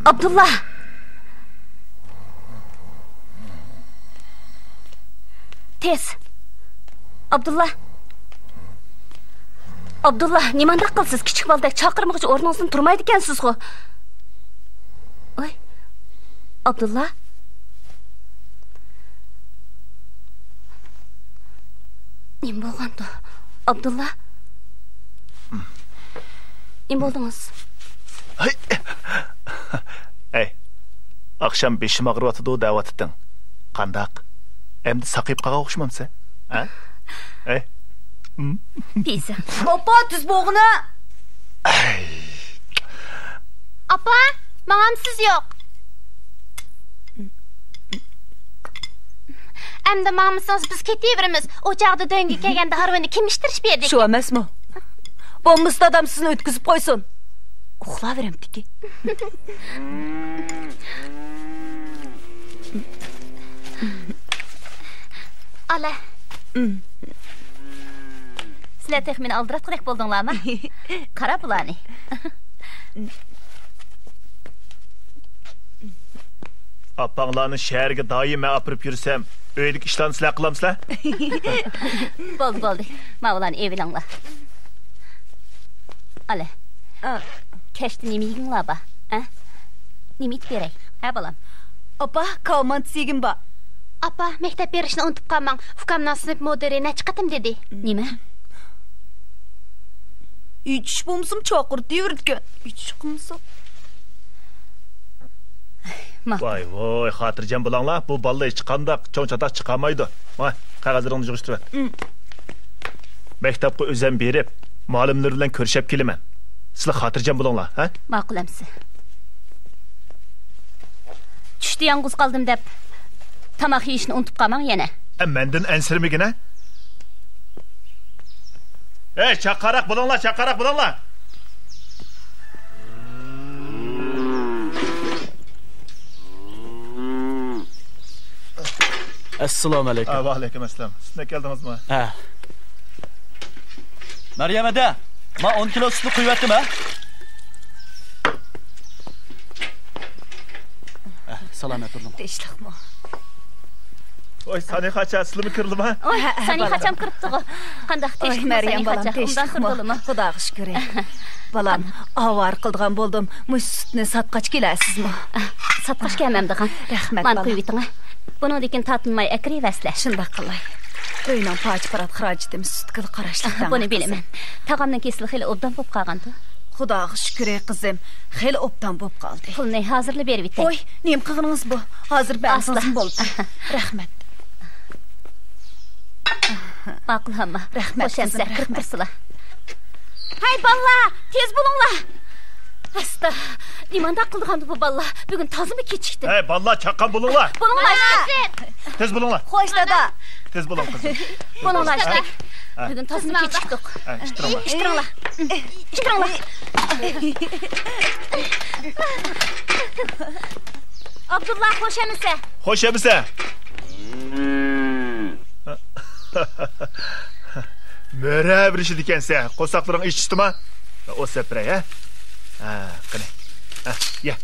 Abdullah. Tez. Abdullah. Abdullah, nimanda qilsiz? Kichik boldak chaqirmoqchi o'rningizdan turmaydi ekansiz-ku. Oy. Abdullah. Nim bo'lgandi? Abdullah. Nim bo'ldingiz? Ey. Akşam beşim ağrıvatı da davatıdın. Qandaq? Endi saqib qağa o'xshamamsa? Ha? Ey. Pisa. Opa, tuz bo'g'ini. Apa, ma'amsiz yo'q. Endi ma'amsiz biz ketaveramiz. O'chaqda do'nga kelganda harvani kim ishtirish berdik? Shu emasmi? Bo'lmasa odam sizni o'tkazib qo'ysin. Uxlaveram tiki. Ala. Sizlar texmin aldiratqidek bo'ldinglarmi? Qara bularni. Apanglarni shaharga doim olib yursam, uylik ishlarni sizlar qilamsizlar? Bo'ldi. Men ularni evilanglar. Ala. Kechda nima yeginglar ba? Ha? Nima yeb beray? Ha bolam. Opa, kalmant yegim ba. Apa, maktab berishni unutib qolmang. Ukamdan sinf moderi nechiqatim dedi. Nima? Uch bo'lmasam chaqir deyordi. Uch qilmasa. Voy, xotirjam bo'linglar. Bu balla hech qanday cho'ng chataq chiqamaydi. Voy, qog'ozlaringizni yig'ishtirib. Maktabga o'zim berib, muallimlar bilan ko'rishib kelaman. Sizlar xotirjam bo'linglar, ha? Ma'qulamsiz. Tushda yolg'iz qoldim deb tamoq yeyishni unutib qolmang yana. Mendan ansirmigina? Ey, chaqaraq bo'linglar. Assalomu alaykum. Va alaykum assalom. Sizlar keldingizmi? Ha. Maryam ada, men 10 kilo sutni quyib yotdim-a? Salomat turdim. Tinchlikmi? Oy, sani qacha sizlarmi kirdimi? Oy, sani qacham kiribdi-ku. Qandaq tinchlik Maryam bolam tinchlikmi? Xudoga shukr. Balam, avar qildigan bo'ldim. Mush sutni satqach kelasizmi? Satqach kelmamdigan. Rahmat. Men quyib yiting. Buningdan tatınmay akri vasla. Shunda qilay. Uydan paçparat xarajdim sutqil qarashlikdan. Buni bilaman. Taqamdan kesilib xili obdan bo'lib qolgandi. Xudoga shukr qizim. Xili obdan bo'lib qoldi. Pulni hozirlab berib yiting. Oy, nim qilganingiz bu? Hozir ba'zim bo'ldi. Rahmat. Ma'qul hamma. Rahmat. Qo'shamsa kirib tursizlar. Hay balla, tez bo'linglar. Asta, nimanda qilgandi bu balla? Bugun tozimi kechikdi? Hey, balla chaqqan bo'linglar. Bo'linglar. Tez bo'linglar. Xo'sh dada. Tez bo'ling qizim. Bo'linglar. Bugun tozimi kechikdik. Ishtiringlar. Abdullah Xo'shamisa. Mera birishid ekansa, qo'saqlaring eshitdimi? O sepray, ha? Qani. Ya.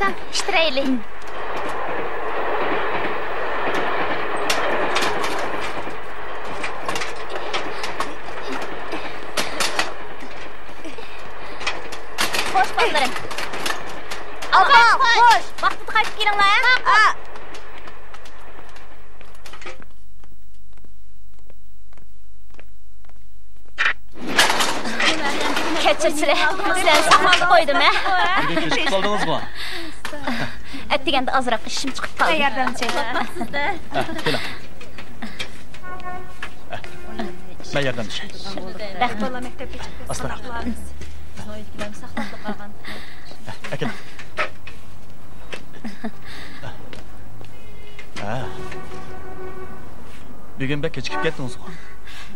Kan, ishtirayli. Xo'sh bolalar. Xo'sh. Vaqtida qaytib kelinglar, ha? Kechirchilar, sizlarni saqlab qo'ydim, ha? Kechib qoldingizmi? Atdiganda ozroq ishim chiqib qoldi. Yordamchi. Keling. Men yordamchi. Rahmat. Maktabga chiqib. Astra. Saqlab qolgan. Akin. Bugun bek kechikib ketdingiz-ku.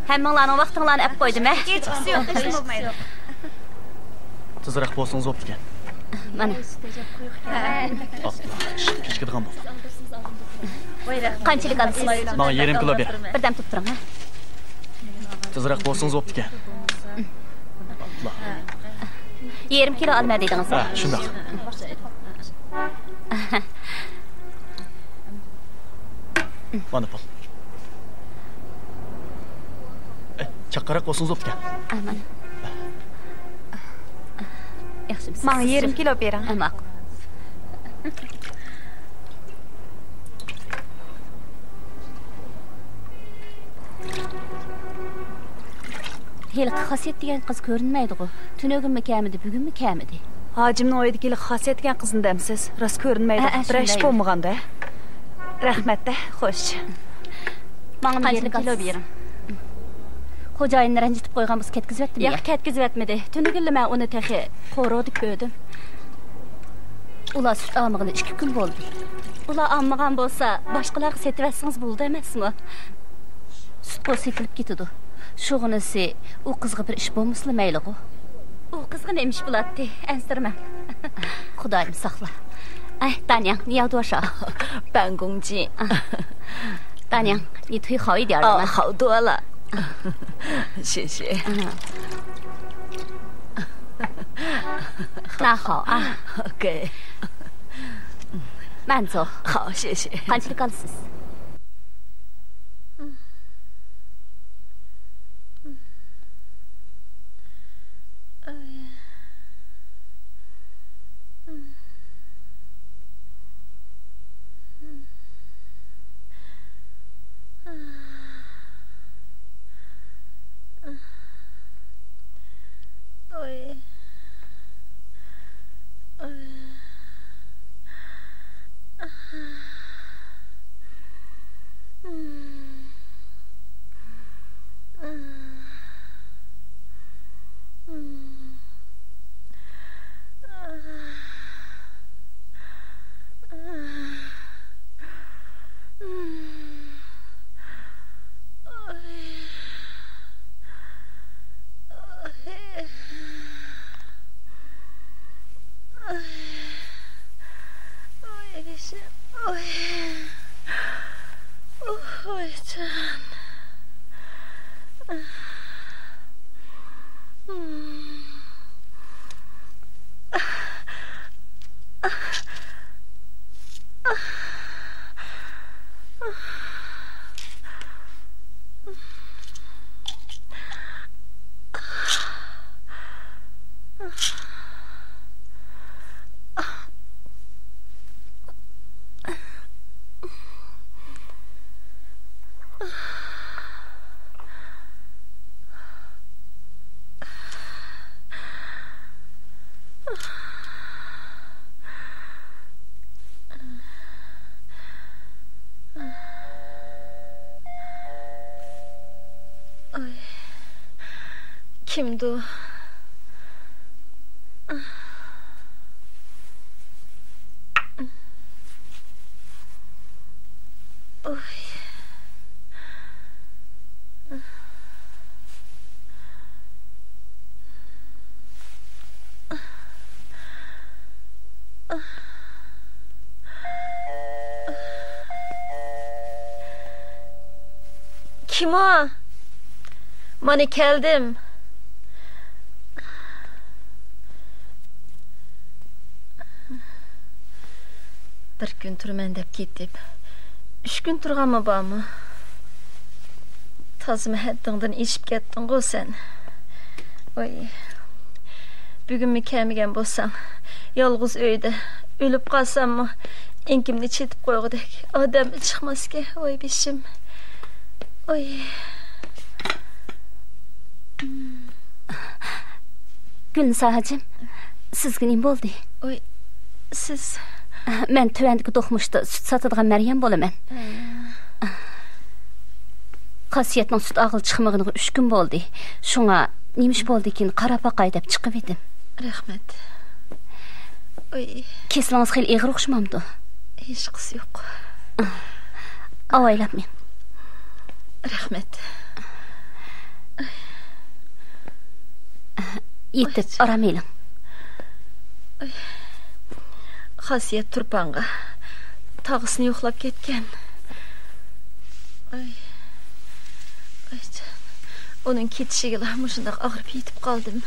Hammanglarning vaqtinglarni olib qo'ydim, ha? Kechikisi yo'q, hech bo'lmaydi. Tezroq bo'lsangiz bo'pti ekan. Mana. Kechikadigan bo'ldi. Qanchalik olasiz? Menga 1,5 kilo ber. Birdan tutib turing, ha? Tezroq bo'lsangiz bo'pti ekan. Yarım kilo alma dediniz. Ha, shundoq. Mana pul. Chaqqaroq bo'lsangiz bo'pti. Aman. Yaxshimisiz? Menga yarım kilo bering. Ma'qul. Heliqi xasiyet degan qiz ko'rinmaydi-ku. Tunugunmi kamidi, bugunmi kamidi? Hacimning o'yidagi xasiyet degan qizni demsiz? Rost ko'rinmaydi. Bir ish bo'lmaganda. Rahmat-da, xo'sh. Menga yarım kilo bering. Xo'jayinni ranjitib qo'ygan biz ketkizyaptimi? Yo'q, ketkizyapmidi. Tunugunli men uni texi qo'rodik ko'rdim. Ular süt almag'ili 2 kun bo'ldi. Ular almagan bo'lsa, boshqalarga setib bo'ldi emasmi? Süt qo'y setilib ketdi. Şuğunisi, o kızga bir iş bulmuşlu meyliği. O kızga neymiş bulattı, ensirmem. Kudayım sakla. Ay, Danyang, ni要多少？ 半公斤。Danyang， 你腿好一点了吗？好多了。谢谢。那好啊。给。慢走。好，谢谢。看起来告诉。Kimdi o? Oy. Kim o? Mana keldim. Bir gün turman deb ketib. 3 gün turganmi bormi? Tozimi haddingdan eshib ketding-ku sen. Oy. Bugunmi kelmagan bo'lsam, yolg'iz uyda o'lib qolsammi, enkimni chetib qo'ygudek odam chiqmasga, voy beshim. Oy. Gülnisa hacım, sizga nima bo'ldi? Oy, siz men tövendiki do'qmishda süt sotadigan Maryam bo'laman. Qasiyatning süt ag'il chiqmag'iniga 3 kun bo'ldi. Shunga nimish bo'ldi ekan qarab boqay deb chiqib edim. Rahmat. Oy, Keslingiz xil ig'ir o'xshamamdi. hech qis yo'q. Avaylab men. Rahmat. Yetib aramaylim. Xasiyat turpanga tog'isini yo'qlab ketgan. Ay. Onun ketishiga mushundoq og'rib yetib qoldim.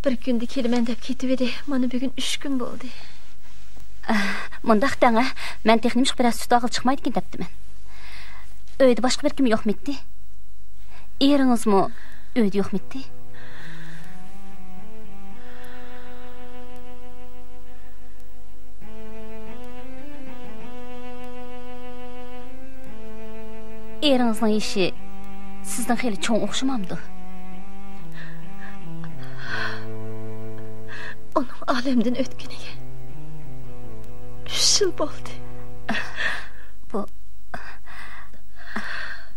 Bir günde kelmen dep ketip edi. Mana bugün 3 gün boldu. Mundaq dаңа, мен технимшik biraz süt ağıl çıkmaydı ekan depdimen. Öyde başka bir kim yok mıydı? Eriniz mi öyde yok mıydı? Erinizin işi sizden xeyli çoğun oxşamamdı. Onun alemden ötkünüge 3 yıl boldu.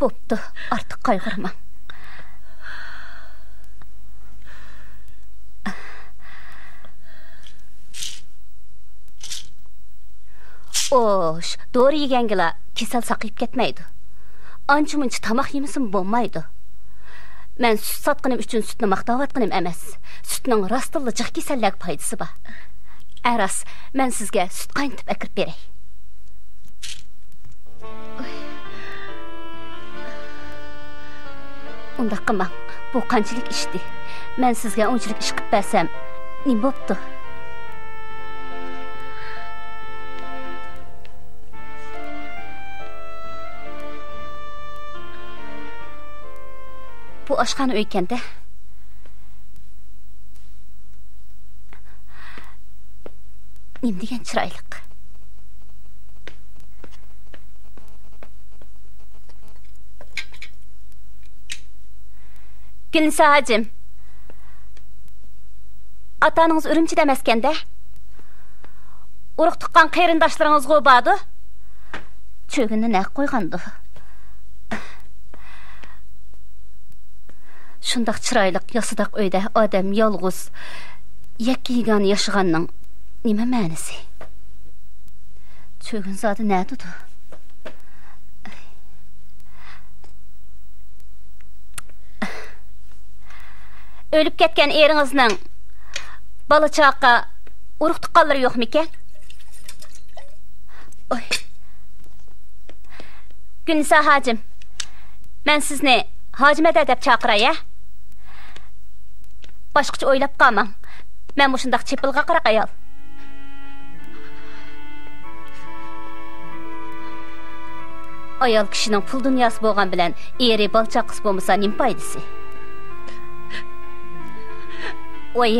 Boptu, artık kaygırma. Oş, doğru yegengila kesel sakayıp ketmeydi. Ançı mınçı tamak yemesin bolmaydı. Men süt satqınım üçün sütünü maqtavatqınım emas. Sütünün rastıllı jıq kesellik paydası ba. Aras, men sizge süt qaynatıp akirip berey. Unda qılmang, bu qanchalik ishdi. Men sizge onchilik ish qilib bersam, nim bo'pti? Bu aşxana öykende. Nim degan chiroyliq. Gülnisa hacım. Atanınız Ürümçide emaskanda? Urug' tuqqan qarindoshlarınız qo'ybadı? Cho'gini naq qo'ygandi. Şundaq chiroyliq, yasidaq uyda odam yolg'iz yakka yegona yashaganning nima ma'nisi? Cho'gin zodi nadidu? Ölüp ketken erinizning bola chaqa urug' tuqqanlari yo'qmikan? Oy. Gülnisa hacım, men sizni hacimede dep chaqiray, ya? Başqacha o'ylab qolmang. Men bu shundaq chepilga qaraq ayol. Ayol kishining pul dunyosi bo'lgan bilan eri balchaqis bo'lmasa nim foydasi? Oy,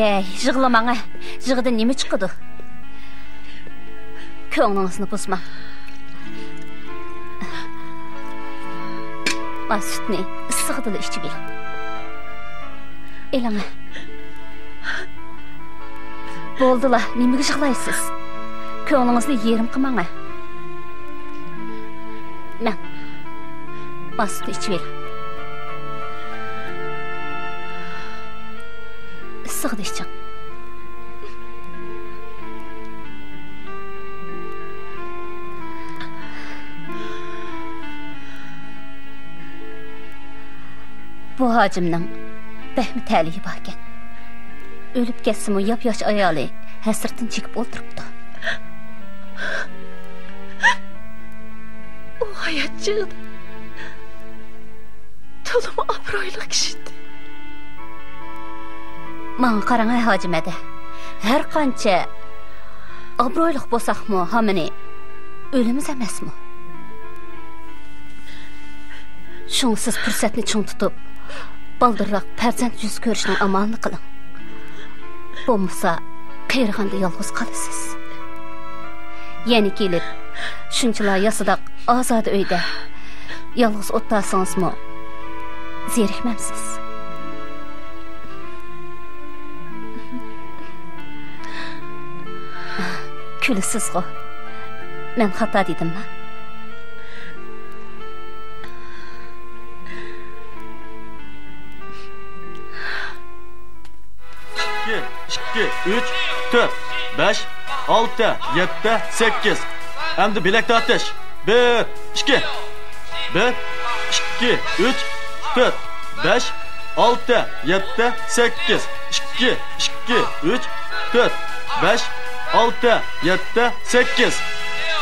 yig'lamang, yig'idan nima chiqadi? Ko'nglingizni buzmang. Ma sütni issiqdili ichib ber. Elana. Bo'ldilar, nimaga yig'laysiz? Ko'nglingizni yerim qilmang. Ma sütni ichib ber. Issiqdi iching. Bu hacimning behmi talihi bor ekan. O'lib ketsa-mu yap-yosh ayoli hasratdan chekib o'tiribdi. O hayat chig'ida to'limi obro'li kishidi. Manga qarang hojimada. Har qancha obro'li bo'lsaqmi, hamini o'limiz emasmi? Shunsiz fursatni cho'ng tutib, baldırroq farzand yuz ko'rishning amalini qiling. Bo'lmasa, qayrag'anda yolg'iz qolasiz. Yana kelib, shunchalar yasidaq ozoda uyda yolg'iz o'tirsangizmi, zerikmamsiz. Kulisiz-ku. Men xato dedimmi? İki, üç, dört, beş, altı, yedi, sekiz. Hem de bilekte ateş. Bir, iki, üç, dört, beş, altı, yedi, sekiz. İki, üç, dört, beş, altı, yedi, sekiz.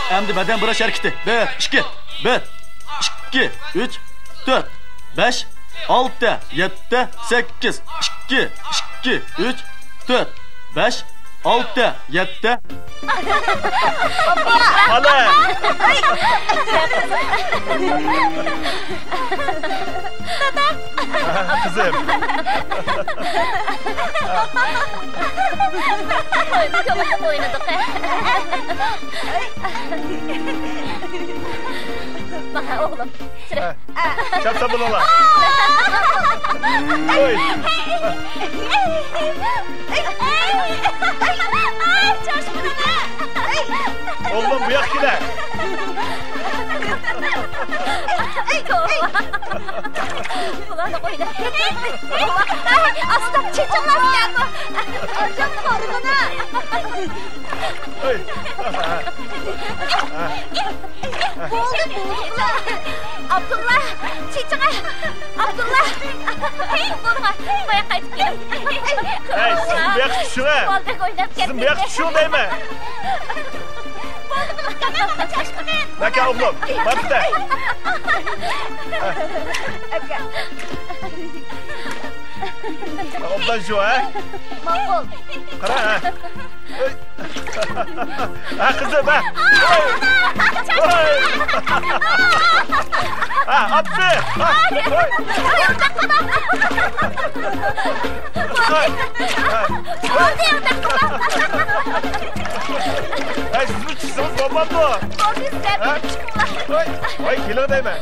Hem de beden bıraş hareketi. Bir, iki, üç, dört, beş, altı, yedi, sekiz. İki, üç, 4, 5, 6, 7. Hala. Kızım. Oynadık. Bak oğlum. Çapsa bulola. Oy. Oğlum bu yak gider. Ulan oyna. Aslan çeçenler bu. Hocam korkuna. Oy. Bulduk. Abdullah, çeçene. Abdullah. Hey, bulma. Baya kayıp gel. Hey, sizin bu yak düşüne. Baldak oynap Sizin bu yak düşüne değil mi? Bak ya oğlum, bak da. Ondan şu ha? Mahvol. Kara ha? Ha kızım ha? Oy! Ha aptı! Ha! Hey siz mi çıksınız babam bu? Ha? Oy kilo değil mi?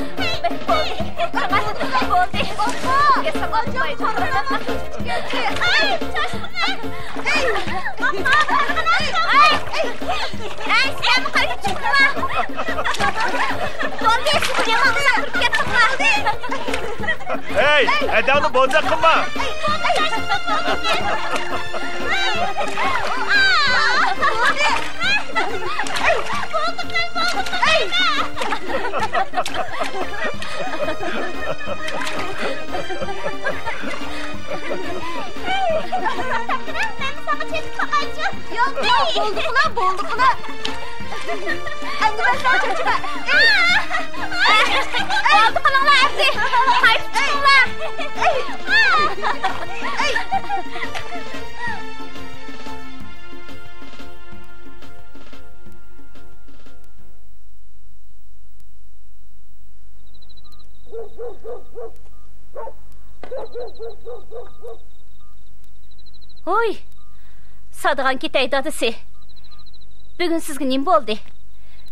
Hey, edamı bozacak kılma. Bulduk ulan. Anne ben sana çocuğa. Oldu kanala Abdi. Hayır çıkınlar. Oy. Sadıgan ketaydi adisi. Bugün sizge nim boldi?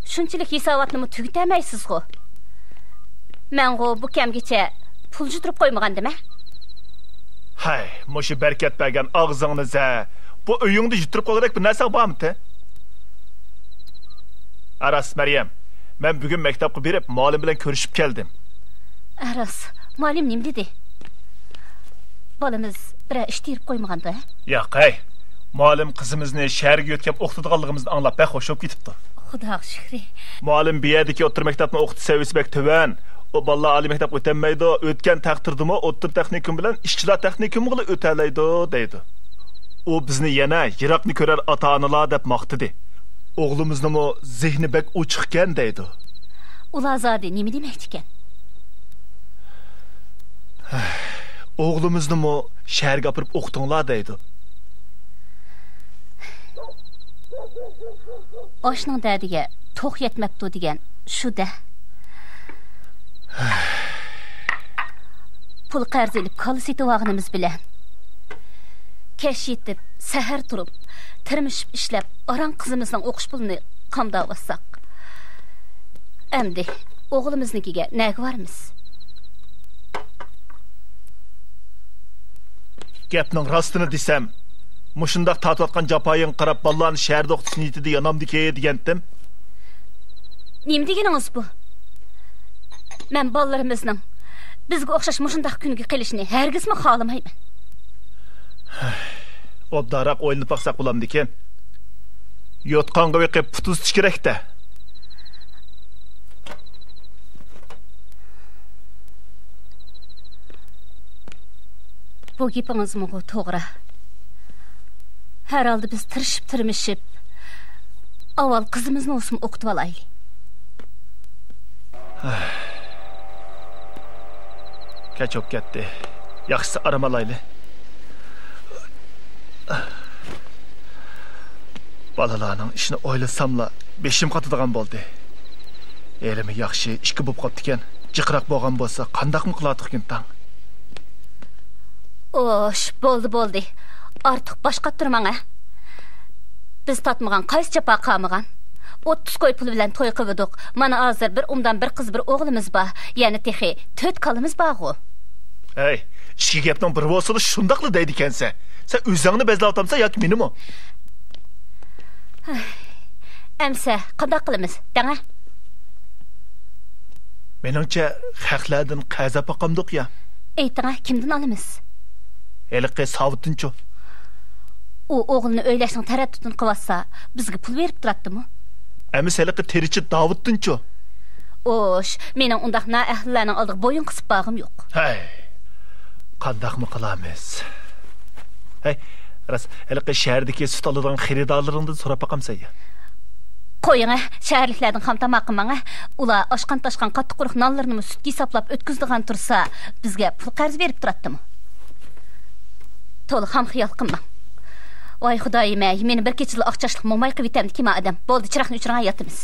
Şunçilik hisobatni tügütemaysiz go. Men go bu kemgeçe pul juturup koymagandym a? Hay, muşu berket bergen ağzыңыза. Bu öýüňde juturup golarek bir näse barmy? Aras Meryem, men bugün mektepke berip muallim bilen görüşüp geldim. Aras, muallim nim dedi? Balamız bir iş dirip koymagandy. Yo'q, hey. Muallim kızımızны şäherge ötkep okutadığanlygymyzdy anlap bek hoşup gitipdi. Xudoga şükür. Muallim bu yerdeki otur mektepni okutu seviyesi bek töven. O balla ali mektep ötenmeydi. Ötken takdirdimi otur texnikum bilen işçiler texnikumu gılı öteleydi deydi. O bizni yana yirakni körer ata-analar dep maqtidi. Oğlumuznımı zihni bek uçukken deydi. Ulazade nemi demektiken? Oğlumuznımı şäherge apırıp okutunlar deydi. Oşning dadiga to'q yetmabdi degan shu-da. Pul qarz elib kola setib olganimiz bilan kech yetib, sahar turib, tirmishib ishlab, aran qizimizning o'qish pulini qamdab olsak. Endi o'g'limiznikiga nega bormiz? Gapning rostini desam, mushundaq tatayotgan japoying qarab ballarni şäherde okutish niyatida yanamdike degandim. Nima deganingiz bu? Men ballalarimizning bizga o'xshash mushundaq kunga kelishini hargizmi xohlamayman. Obdaroq o'ylanib baqsaq bo'lamdikan. Yotqanga beqib put uztish kerak-da. Bu gapingizmi to'g'ri? Herhalde biz tirishib avval qizimizni o'smi o'qitib olaylik. Kech o'p ketdi. Yaxshisi aramalayli. Balalarning ishini o'ylasamla beshim qotadigan bo'ldi. Elimi yaxshi ishki bo'lib qopti ekan. Jiqroq bo'lgan bo'lsa, qandaqmi qilardik tang? Oş, bo'ldi. Artıq başqa turmang-a. Biz tatmagan qaysi japa qamıgan? 30 qo'y pul bilan to'y qildik. Mana hozir bir umdan bir qiz bir o'g'limiz bor. Ya'ni texi 4 kalimiz bor-ku. Hey, ishki gapning bir bo'lsa shundaqli deydi ekansa. Sen o'zingni bezlab tamsa yoki menimi? Amsa, qanday qilamiz? Danga. Meningcha, haqlardan qaza paqamdiq ya. Aytinga, kimdan olamiz? Eliqi savutdinchu. O o'g'ilni o'ylashning taraddudini qilsa, bizga pul berib turadimi? Emis eliqi terichi Davuddinchu. Osh, mening undaq na ahlilarning oldiga bo'yin qisib bag'im yo'q. Hey. Qandaqmi qilamiz? Hey, ras eliqi shahardagi sut oladigan xaridorlaringdan so'rab baqamsan ya. Qo'ying, shaharliklardan ham tamoq qilmang. Ular oshqan-toshqan qattiq quruq nonlarni sutga hisoblab o'tkazdigan tursa, bizga pul qarz berib turadimi? To'liq ham xiyol qilmang. Voy xudoyim, meni bir kechalik oqchashliq mo'may qilib etamdi kim odam. Bo'ldi, chiroqni o'chirgan yotimiz.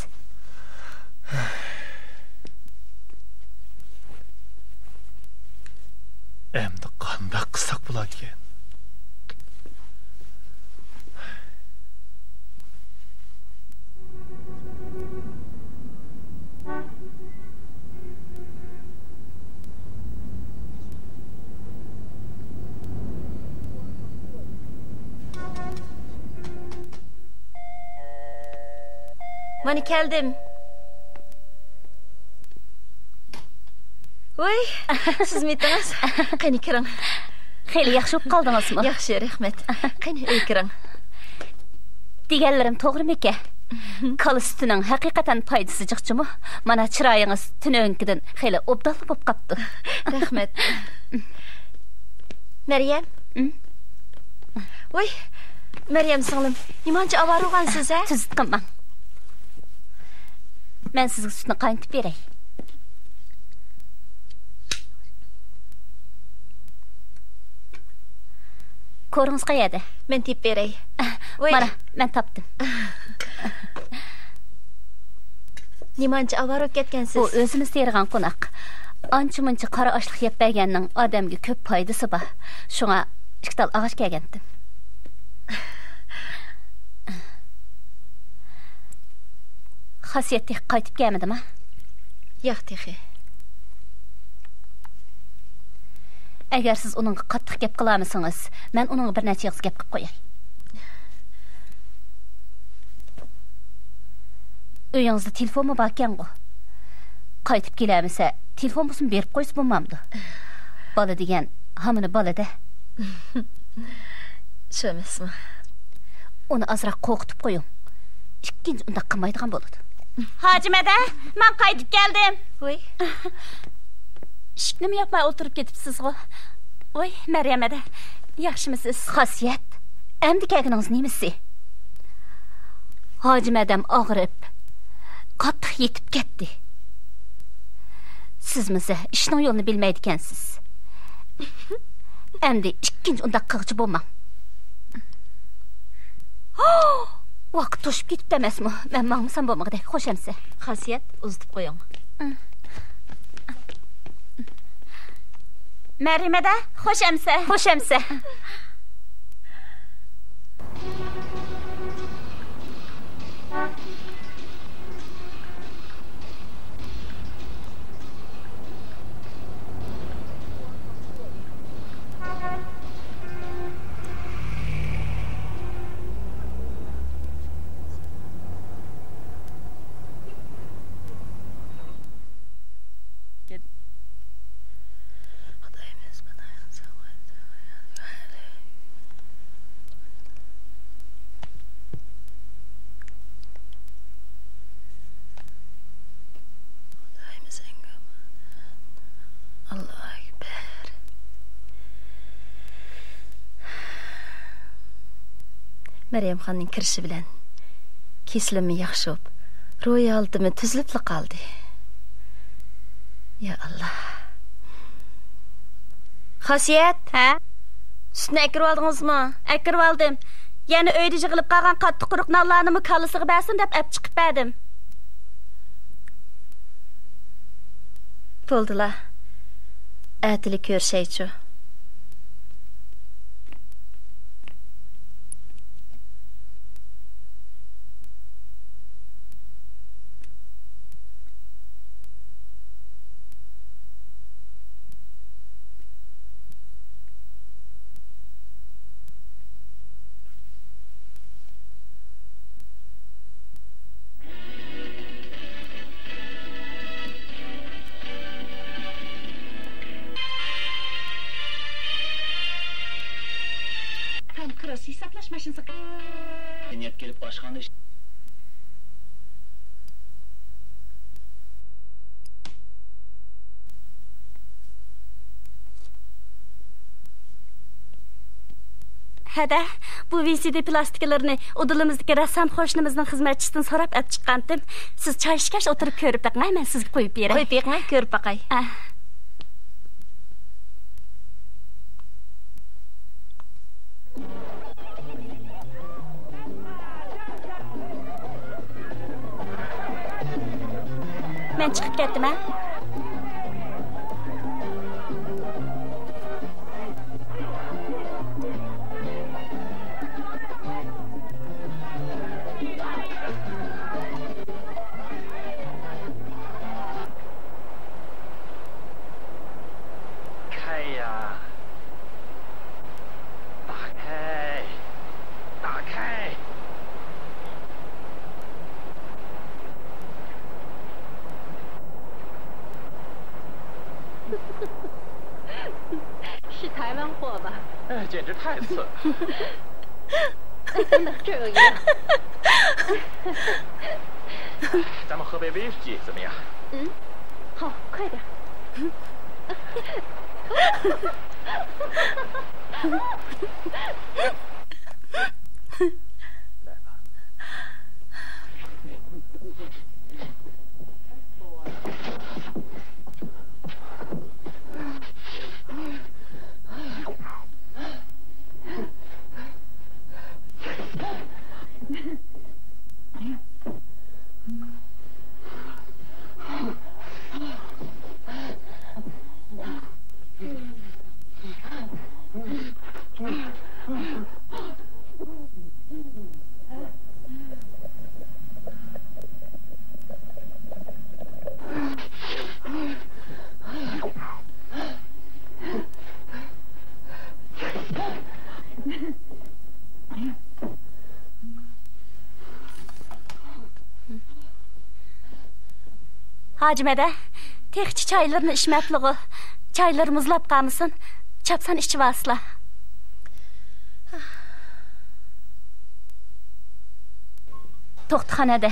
Endi qanday qilsak bo'ladi ekan? Mana keldim. Voy, siz metiniz. Qani kiring. Xeyli yaxshi bo'lib qoldingizmi? Yaxshi, rahmat. Qani uy kiring. Deganlarim to'g'rimi ekan? Kala sutining haqiqatan foydasi jiqchimi? Mana chiroyingiz tunonkidan xeyli obdal bo'lib qopti. Rahmat. Maryam. Voy, Maryam singlim, nimancha avarugansiz, ha? Tuzit qilmang. Men sizga sutni qaynatib beray. Ko'ringiz qayerda? Men tep beray. Mana, men topdim. Nimancha avarup ketgansiz? Bu o'zimiz tergan qo'noq. Ancha-muncha qora oshliq yeb berganning odamga ko'p foydasi bor. Shunga ikkita og'ash kelgandim. Xasiyatga qaytib kelmadimi? Yo'q, texi. Agar siz uningga qattiq gap qilamisangiz, men uningga bir necha yig'iz gap qilib qo'yay. Uyingizda telefonmi bor ekan-ku? Qaytib kelamisa, telefon bo'lsin berib qo'ysa bo'lmamdi. Bola degan hamini bola-da. Shu emasmi? Uni azroq qo'rqitib qo'ying. Ikkinchi unda qilmaydigan bo'ladi. Hojimada, men qaytib keldim. Voy. Ishni yapmay o'tirib ketibsiz-ku. Voy, Maryamada, yaxshimisiz? Xosiyat. Endi kelganingiz nemisi? Hojimadam og'rib, qattiq yetib ketdi. Sizmisa ishning yo'lini bilmaydi ekansiz. Endi ikkinchi unda qilg'chi bo'lmang. Vaqt to'shib ketibdi emasmi? Men ma'musam bo'lmag'idek, xo'shamsa. Xosiyat, uzitib qo'ying. Marimada, xo'shamsa. Xo'shamsa. Maryam xonning kirishi bilan kesilimi yaxshi bo'lib, ro'y oldimi tuzilib qoldi. Ya Allah. Xosiyat, Ha? sutni akirib oldingizmi? Akirib oldim. Yana uyda yig'ilib qolgan qattiq quruq nonlarni kallasiga bersin deb olib chiqib berdim. Bo'ldilar. Atili ko'rishaychu. Hesaplash mashinasi. Niyat kelib boshqani Hada, bu VCD plastikalarını odalımızdaki rəssam xoşnimizin xizmətçisindən sorab ət çıxandım. Siz çay içkəş oturub görüb baxmay, mən sizə qoyub verəm. Qoyub baxmay, görüb baxay. Mən çıxıb getdim, hə?咱们喝杯威士忌怎么样？好，快点。Hacimede, tekçi çaylarını içmekliği, çayları muzlap kalmışsın, çapsan içi vasıla. Toxtaxanada,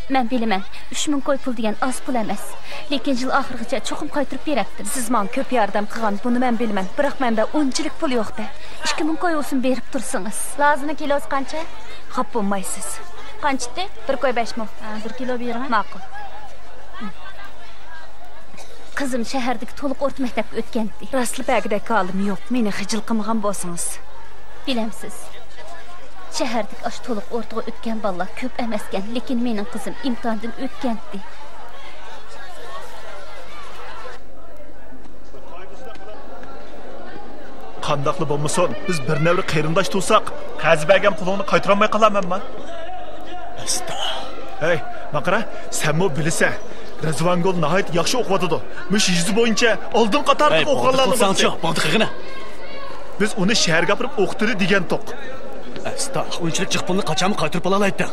mən bilməm, 3000 qoy pul degan az pul emas. Lekin yil oxirigacha çoxum qaytarib beribdim. Siz man köp yardım qilgan, buni men bilməm. Biroq menda unchilik pul yo'qda. 2000 qoy olsun berib tursangiz. Lazımı kilosi qancha? Xap bo'lmaysiz. Qanchdi? 1 qo'y 5 ming. 1 kilo beraman. Ma'qul. Qizim shahardagi to'liq o'rta maktabga o'tgandi. Rasli bagidagi olim yo'q. Meni xijil qilmagan bo'lsangiz. Bilamsiz. Shahardagi ash to'liq o'rtaga o'tgan bolalar ko'p emaskan, lekin mening qizim imtihondan o'tgandi. Qandaqlı bo'lmasin, biz bir nevri qeyrindosh tursak, qazi bergan pulingni qaytarolmay qolamanmi? Asta. Hey, maqara, senmi bilsan? Razvangol nihoyat yaxshi o'qiyotdi. Mush yuzi bo'yicha oldin qatorda o'qiganlarni Sancho, boldiqig'ini. Biz uni shaharga olib o'qitdi degan to'q. Asta, o'yinchilik jiq pulni qachonmi qaytarib olalaydi?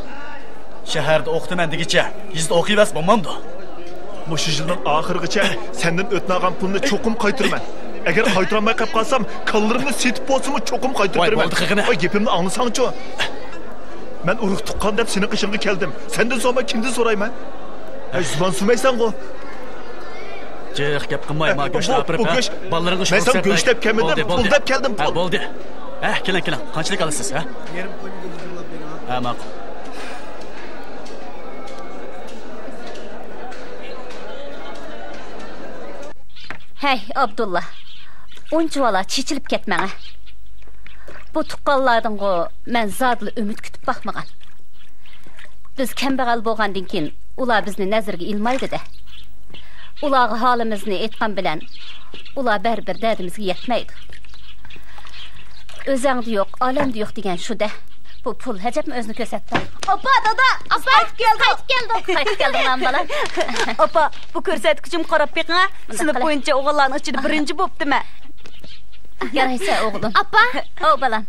Shaharda o'qitaman degicha, yuzda o'qiyvas bo'lmamdi. Mush yilning oxirigacha sendan o'tmagan pulni cho'qim qaytiraman. Agar qaytarolmay qolib qolsam, kallarimni setib bo'lsa-mu cho'qim qaytaraman. Voy, gapimni anglasang-chi. Men urug' tuqqan deb seni qishingga keldim. Sendan so'ma kimdan so'rayman? Ay, zubon sumaysan-ku. Jiq gap qilmay, ma go'sht olib, bolalaringni sho'rib. Men sen go'shtlab kelmadim, pul deb keldim. Ha, bo'ldi. Keling. Qanchalik olasiz, ha? Yarim qo'yni zo'rlab beraman. Ha, ma'qul. Hey, Abdullah. Uncha vala chechilib ketmang. Bu tuqqanlardango men zadlı ümit kütüp bakmagan. Biz kembegal bolgandan keyin ular bizni nazarga ilmaydi da. Ularga halimizni aytgan bilen ular bir derdimizga yetmeydi. Özüңde yok, alemde yok degan şu da. Bu pul hacapmi özünü körsatdi. Opa, dada, Qaytib keldim lan balam. Opa, bu ko'rsatkichim qarab beqing'a. Sinf bo'yicha o'g'illarning ichida birinchi bo'ptimi? Yaraysa o'g'lim. Appa, O balam.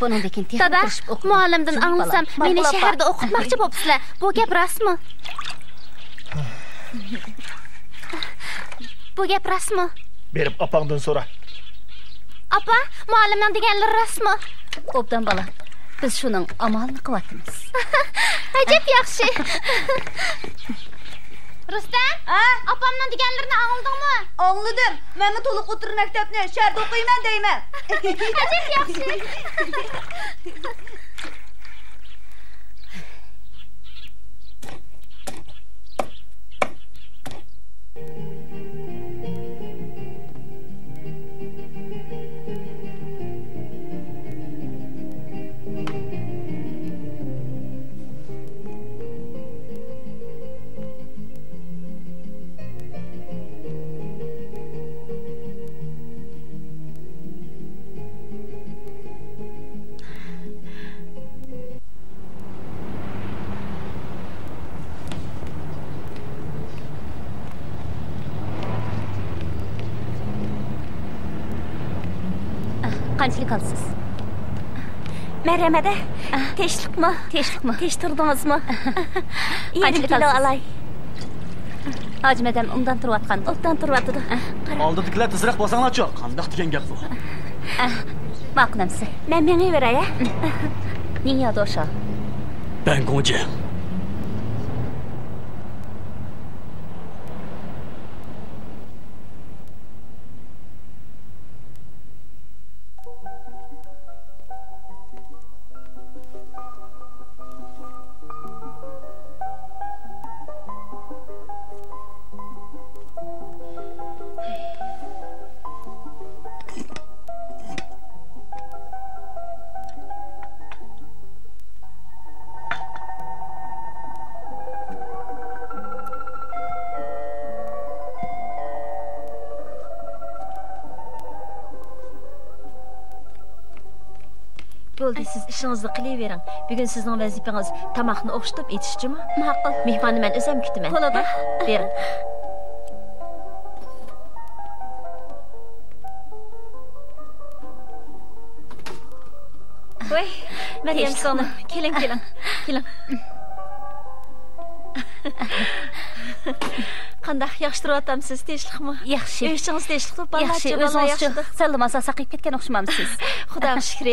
Bunun dekin texnik dada, qilishib o'qib. muallimdan anglasam, meni shaharda o'qitmoqchi bo'psizlar. Bu gap rostmi? Bu gap rostmi? Berib apangdan so'ra. Appa, muallimning deganlari rostmi? Obdan balam. Biz shuning amalini qilyapmiz. Ajab yaxshi. Rustam, opamning deganlarini angladingmi? Anladım. Men to'liq o'tir maktabni shaharda o'qiyman deyman. Ajab yaxshi. Qanchalik olsiz? Merhamada. Teşlikmi? Teştirdingizmi? Qanchalik kilo olsiz? alay. Hacı madam undan turayotgan. Obdan turibdi. Oldidagilar tezroq bosanglarchi. Qandoq degan gap bu? Ma'qulmisiz? Men beray. Niye doşa? Ben Gonca. Bo'ldi, siz ishingizni qilavering. Bugun sizning vazifangiz tamoqni o'xshatib etishchimi? Ma'qul. Mehmonni men o'zim kutaman. Bo'ladi. Bering. Voy, Maryam sonim, keling. Qanday yaxshi turyapsiz, tinchlikmi? Yaxshi. Uyingiz tinchlikmi? Yaxshi, o'zingiz salomasa saqib ketgan o'xshamamsiz. Xudoga shukr.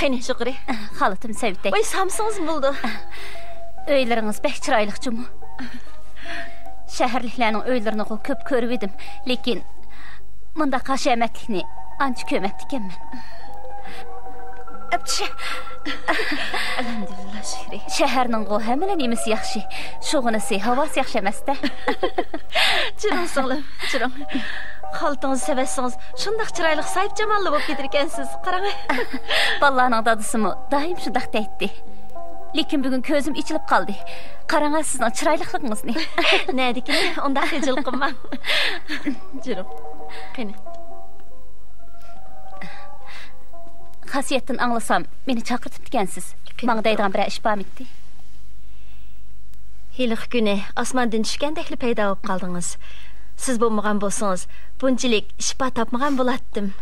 Qani shukri. Halatim sevdik. Voy, samsingiz bo'ldi. Öyləringiz bək çıraylıqçımı? Şəhərliklərinin öylərini köp görüb edim. Lekin bunda qaşəmətlikni anca kömətdikən mən. Əpçi. Elhamdülillah şükri. Şəhərinin həmilən imisi yaxşı. Şoğunası, havası yaxşı əməsdə. Canım sağlam, canım. Xaltınızı sevərsiniz. Şundaq çıraylık sahip camallı болып getirkənsiz. Qarang. Ballarının dadısımı daim şundaq deyitdi. Lekin bugün közüm içilip kaldı. Qaranga sizin çıraylıqlığınız ne? Nədikini? Onda xecil qılmam. Canım. Qani. Xasiyyətdən anlasam, meni çaqırtıp dikənsiz. Bana daydıgan bir iş bam etdi. Heliq günü asmandan düşkəndəkli peyda olub qaldınız. Siz bo'lmagan bo'lsangiz, bunchalik shifo topmagan bo'latdim.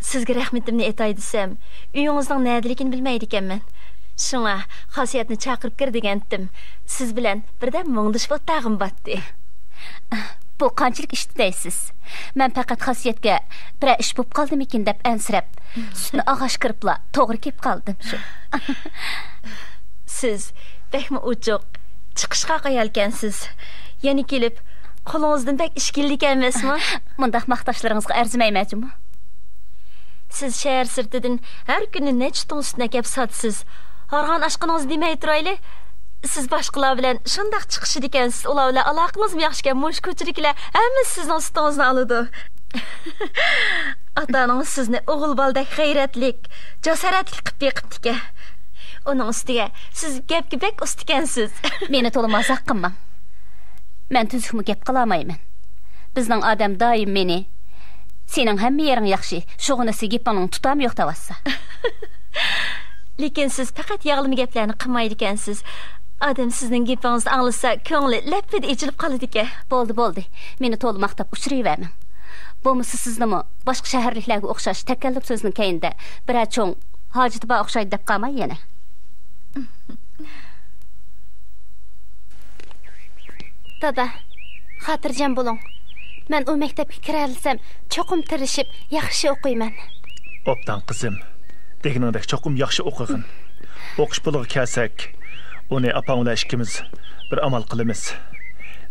Sizga rahmetimni aytay desam, uyingizning nadiligini bilmaydi ekanman. Shunga xosiyatni chaqirib kir degandim. Siz bilan birdan mungdishib o'tag'im batdi. Bu qanchalik ishni deysiz? Men faqat xosiyatga bir ish bo'lib qoldimikin deb ansirab, sutni og'ash kiribla to'g'ri kelib qoldim shu. Siz bekmi uchuq chiqishga qo'yalkansiz. Yana kelib qo'lingizdan bek ish keldi ekanmasmi? Mundaq maqtashlaringizga arzimaymanmi? Siz shahar sirtidan har kuni necha ton sutni kelib sotsiz. Harg'an aşqınız demey turayli. Siz başqalar bilan shundaq chiqishdi ekansiz. Ular bilan aloqangiz yaxshi ekan. Mush ko'chiriklar hamma sizning sutingizni oladi. Atanız sizni o'g'il boldek g'ayratlik, jasoratli qilib beqibdi-ki. Onun ustiga siz gapga bek usta ekansiz. Meni to'la mazaq qilmang. Men tuzukmi gap qilolmayman. Bizning odam doim meni sening hamma yering yaxshi, shug'unasi gaping tutam yo'q tavassa. Lekin siz faqat yog'lama gaplarni qilmaydi ekansiz. Adam sizning gapingizni anglasa, ko'ngli lapida ichilib qoladi-ki. Bo'ldi. Meni to'la maqtab uchrayvermang. Bo'lmasa siznimi boshqa shaharliklarga o'xshash takalluf so'zning keyinda biror cho'ng hojati bor o'xshaydi deb qolmay yana. Dada, xotirjam bo'ling. Men u maktabga kiralsam, cho'qim tirishib, yaxshi o'qiyman. Obdan qizim, deganingdek cho'qim yaxshi o'qig'in. O'qish puliga kelsak, uni apanglar ikkimiz bir amal qilamiz.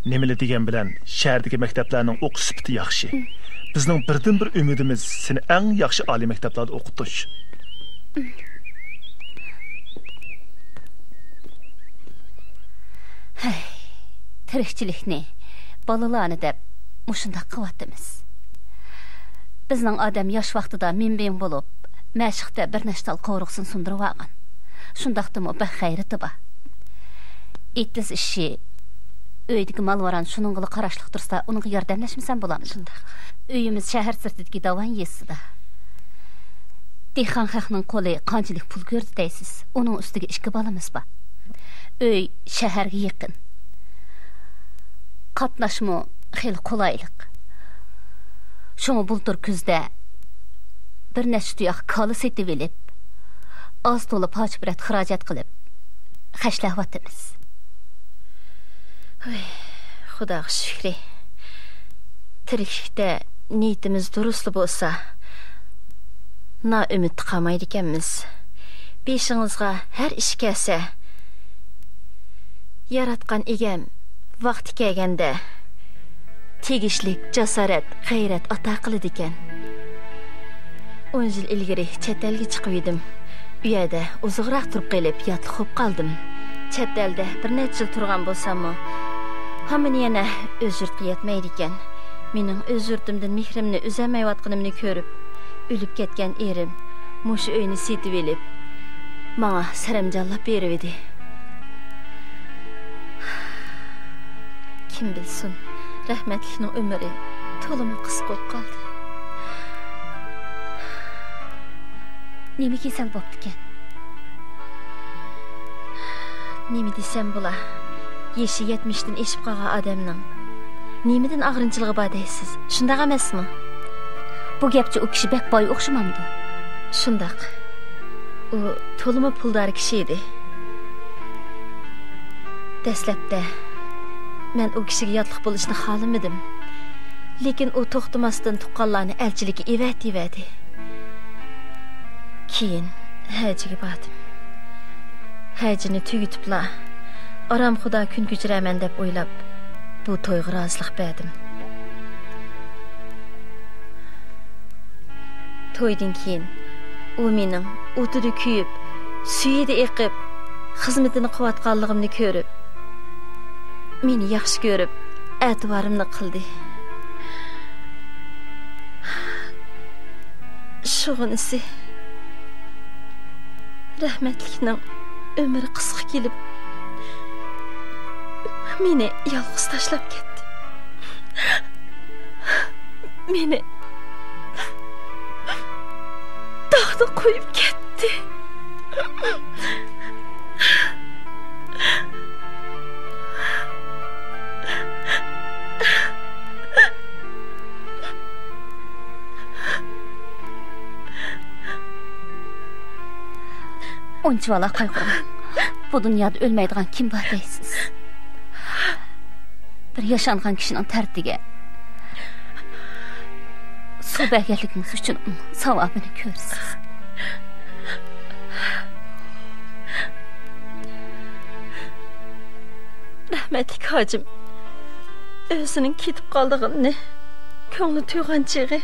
Nimali degan bilan shahardagi maktablarning o'qish sifati yaxshi. Bizning birdan bir umidimiz seni eng yaxshi oliy maktablarda o'qitish. Tirikchilikni, balalarni deb mushunda qilyapmiz. Bizning odam yosh vaqtida menbeng bo'lib, mashqda bir nechtal qo'riqsin sundirib olgan. Shundaqdimi bir xayrati bor. Ettiz ishi uydagi malvaran shuningga qarashliq tursa, unga yordamlashmasam bo'ladimi? Shundaq. Uyimiz shahar sirtidagi davan yesida. Dehqon xalqning qo'li qanchalik pul ko'rdi deysiz? Uning ustiga ikki balamiz bor. Uy shaharga yaqin. Qatnashmo xeyli qulaylik. Şunu bultur kuzda bir necha tuyoq kola setib elib, oz to'lib hojibrat xarajat qilib, xashlayapmiz. Xudoga shukr. Tiriklikda niyatimiz durust bo'lsa, noumid qolmaydi ekanmiz. Beshingizga har ish kelsa, yaratgan egam vaqti kelganda tegishlik jasorat, g'ayrat ata qiladi ekan. 10 yil ilgari chet elga chiqib edim. U yerda uzoqroq turib qolib, yotib qoldim. Chet elda bir necha yil turgan bo'lsam-mu, hammani yana o'z yurtga yetmaydi ekan. Mening o'z yurtimdan mehrimni uzamayotganimni ko'rib, o'lib ketgan erim mushu uyni setib elib, menga saramjonlab berib edi. Kim bilsin, rahmatlikning umri to'limi qisqa bo'lib qoldi. Nima kesal bo'pti ekan? Nima desam bo'la? Yeshi 70dan eshib qolgan odamning nimadan og'rinchiligi bor deysiz? Shunday emasmi? Bu gapchi u kishi bek boy o'xshamamdi. Shundaq. U to'limi puldor kishi edi. Dastlabda men u kishiga yotliq bo'lishni xohlamadim. Lekin u to'xtamasdan tuqqanlarni elchilikka evadi. Keyin hajiga bordim. Hajini tugitibla, aram xudo kun kechiraman deb o'ylab, bu to'yga rozilik berdim. To'ydan keyin u mening o'tida kuyib, suyida eqib, xizmatini qilayotganligimni ko'rib, meni yaxshi ko'rib, e'tiborimni qildi. Shug'unisi rahmatlikning umri qisqa kelib, meni yolg'iz tashlab ketdi. Meni dog'da qo'yib ketdi. Onca valla qayg'urmang. Bu dunyoda o'lmaydigan kim bor deysiz? Bir yaşangan kishining tartiga suv berganligingiz uchun savobini ko'rsiz. Rahmatli hojim o'zining ketib qoldig'ini ko'ngli tuyg'an chig'i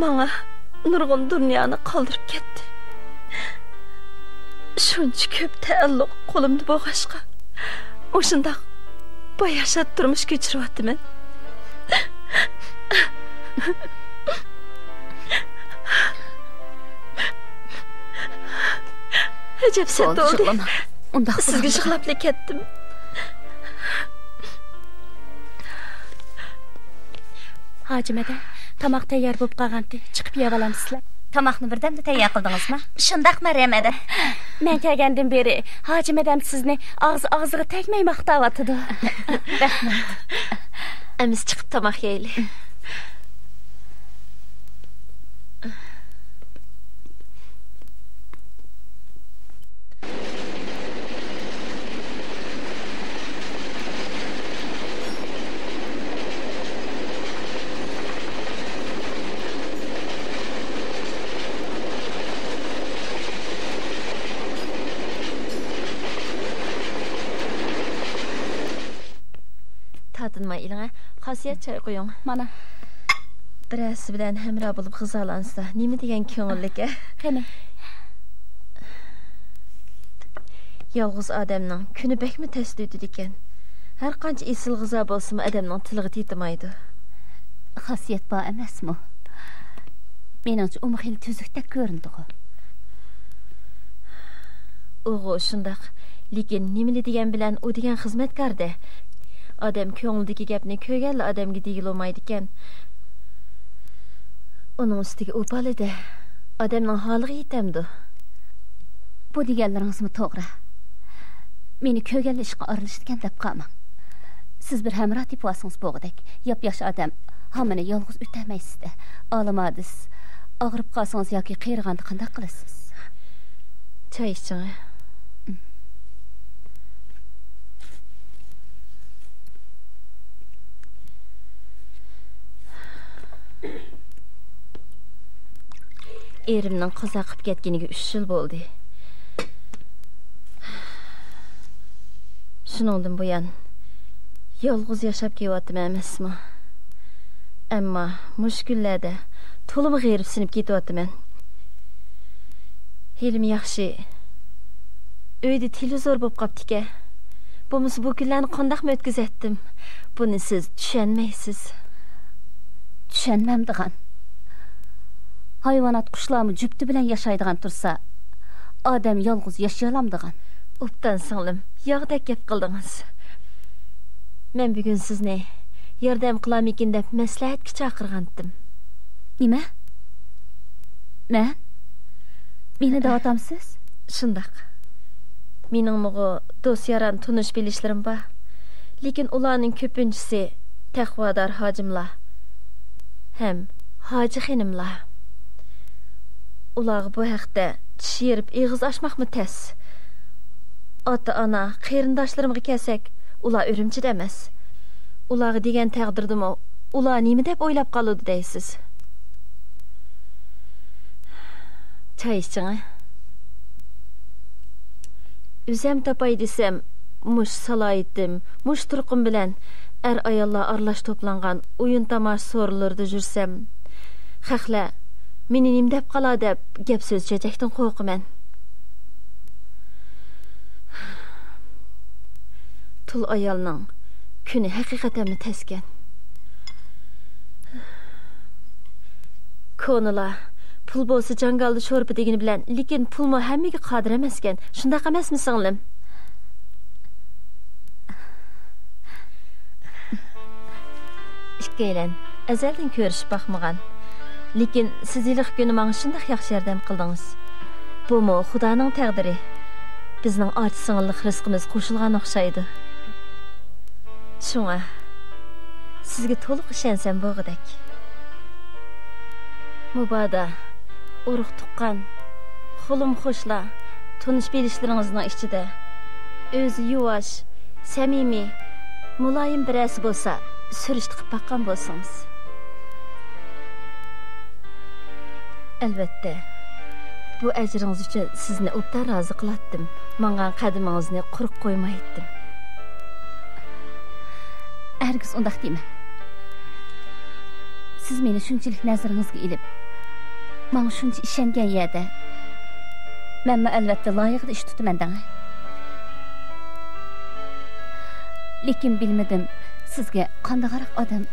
menga nurg'un dunyoni qoldirib ketdi. Shuncha ko'p ta'alluq qo'limda bo'lg'ashqa o'shundoq boyashat turmush kechiryapman. Recep sen Bo'ldi, oldu. yig'lama. Undaq Sizga bo'ladi. yig'lab ketdim. Hojimada tomoq tayyor bo'lib qolgandi. Chiqib yeb olamsizlar. Tomoqni birdamda tayyor qildingizmi? Shundaqmi Ramada? Men kelgandan beri hojimadam sizni og'ziga tegmay maqtayotdi. Rahmat. Amiz chiqib tomoq yeyli. Tatınma iline xasiyet çay qo'ying. Mana Birasi bilan hamroh bo'lib g'izolansa, nima degan ko'ngillik a? qani. Yolg'iz odamning kuni bekmi tasdid ekan. Har qancha esil g'izo bo'lsa-mu odamning tiliga tetmaydi. Xosiyat bor emasmi? Meningcha u xil tuzukdek ko'rindi. O'g'u shundaq, lekin nima degan bilan u degan xizmatkorda. Odam ko'nglidagi gapni ko'rganla odamga deyilmaydi ekan. Uning ustiga u bolada odamning holiga yetamdi. Bu deganlaringizmi to'g'ri? Meni ko'rgan ishga aralashgan deb qolmang. Siz bir hamroh tepasiz bo'g'dak. Yosh odam hammani yolg'iz o'tamaysiz-da. Olamadsiz. Og'rib qolsangiz yoki qiyirganda qanday qilasiz? Choy iching. Erimning qazo qilib ketganiga 3 yil bo'ldi. Shuningdan buyon yolg'iz yashab kelyaptim emasmi? Ammo mushkullarda to'liq g'eribsinib ketyapman. Helim yaxshi. Uyda televizor bo'lib qopti-ki. Bo'lmasa bu kunlarni qanday o'tkazatdim? Buni siz tushunmaysiz. Tushunmamdigan. Hayvanat qushlarmi jüpti bilan yashaydigan tursa, odam yolg'iz yashayolamdigan. Obdan singlim, yog'dek gap qildingiz. Men bugun sizni yordam qilamikin deb maslahatga chaqirgandim. Nima? Meni da'vatamsiz? Shundaq. Mening mo'g'u do'st yaran tunish bilishlarim bor. Lekin ularning ko'pinchisi taqvodor hojimlar. Ham hoji xonimlar. Ular bu haqda shirib ig'iz ochmoqmi tas? Ota-ona, qarindoshlarimga kelsak, ular Urumchida emas. Ularga degan taqdirdimi, ular nima deb o'ylab qoladi deysiz? Choy iching. O'zim topay desam, mush saloyitim, mush turqim bilan ayollar aralash to'plangan o'yin tamash so'rlarda jursam, haqla meni nim deb qala deb gap so'z chechakdan qo'rqaman. Tul ayolning kuni haqiqatan taskan. Ko'nala pul bo'lsa jangalda sho'rpa degani bilan, lekin pulmo hammaga qodir emaskan. Shunday emasmi singlim? Ikkalan azaldan ko'rishib baxmagan. Lekin siz iliq kuni menga shunday yaxshi yordam qildingiz. Bu mo Xudoning taqdiri. Bizning ochiq-singillik rizqimiz qo'shilgan o'xshaydi. Shunga sizga to'liq ishonsam bo'g'dak. Mubada urug' tuqqan, xulum xushlar, tunish bilishlaringizning ichida o'zi yuvosh, samimiy, muloyim birasi bo'lsa, surishti qilib baqqan bo'lsangiz. Albatta, bu ajringiz uchun sizni o'bdan rozi qilatdim. Menga qadamingizni quruq qo'ymaydim. Hargiz undaq deyman. Siz meni shunchalik nazaringizga ilib, menga shuncha ishongan yerda, men albatta loyiqda ish tutaman dang. Lekin bilmadim, sizga qandayroq odam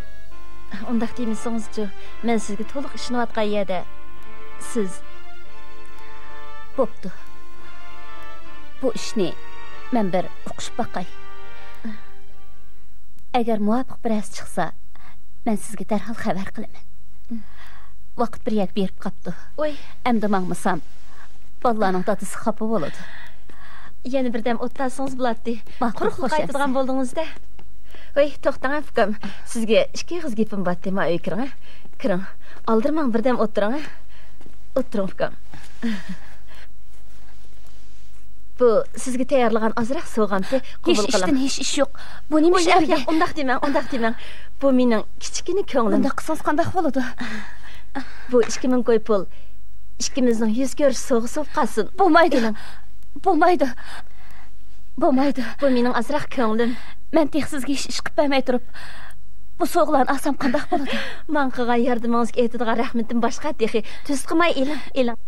undaq deymisiz-chi? Men sizga to'liq ishonayotgan yerda siz bo'pti. bu ishni men bir uqishib baqay. Agar muvofiq bir as chiqsa, men sizga darhol xabar qilaman. Vaqt bir yak berib qapti. Oy, Endi mangmasam, bolalarning dadisi xafa bo'ladi. Yana birdam o'tlasangiz bo'ladi. Quruq qaytadigan bo'ldingizda. Oy, to'xtang afkam. Sizga ikki qiz gapim bor dema uy kiring. Kiring. Aldirmang birdam o'tiring. O'tiring afkam. Bu sizga tayyorlagan azroq so'g'amni qabul qilaman. Hech ish yo'q. Bu nima ish? Yo'q, undaq demang. Bu mening kichkina ko'nglim. Unda qilsangiz qanday bo'ladi? Bu 2000 qo'y pul. Ikkimizning yuz ko'rish so'g'isi qolsin. Bo'lmaydi. Bu mening azroq ko'nglim. Men texsizga ish qilib bermay turib, bu so'g'lan asam qanday bo'ladi? Men qilgan yordamingizga aytadigan rahmatim boshqa texi. Tuz qilmay eling.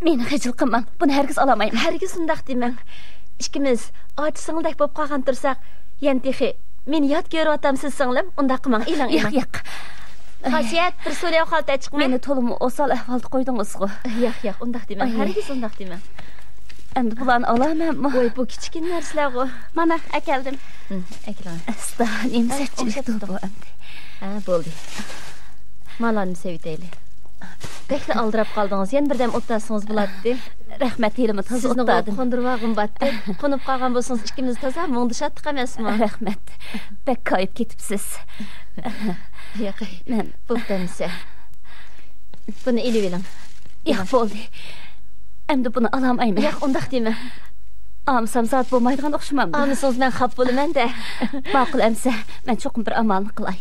Meni xijil qilmang. Buni hargiz olamayman. Hargiz undaq demang. Ikkimiz ochi-singildek bo'lib qolgan tursak, yan texi meni yod ko'ryapsiz singlim, undaq qilmang. Eling. Yo'q. Xosiyat, bir so'lay holda chiqmang. Meni to'lim osal ahvolda qo'ydingiz-ku. Yo'q, undaq demang. Hargiz undaq demang. Endi bularni olamanmi? Voy, bu kichkina narsalar-ku. Mana akeldim. Akram. Stanim sachchilik bu endi. Ha, bo'ldi. Malonni sevitayli. Bekle aldırab qaldınız. Yen birdem o'tdasangiz bo'ladi. Rahmat, elimi toza o'tdadim. Sizni qo'ndirvag'im batdi. Qo'nib qolgan bo'lsangiz ikkimiz toza mungdi shattiq emasmi? Rahmat. Bek koyib ketibsiz. Yo'q, men bo'ptamisa. Buni ilib eling. Yo'q, bo'ldi. Endi buni olamayman. Yo'q, undaq dema. Amsam zat bo'lmaydigan o'xshamam. Amsangiz men xaf bo'laman-da. Ma'qul amsa, men cho'qim bir amalni qilay.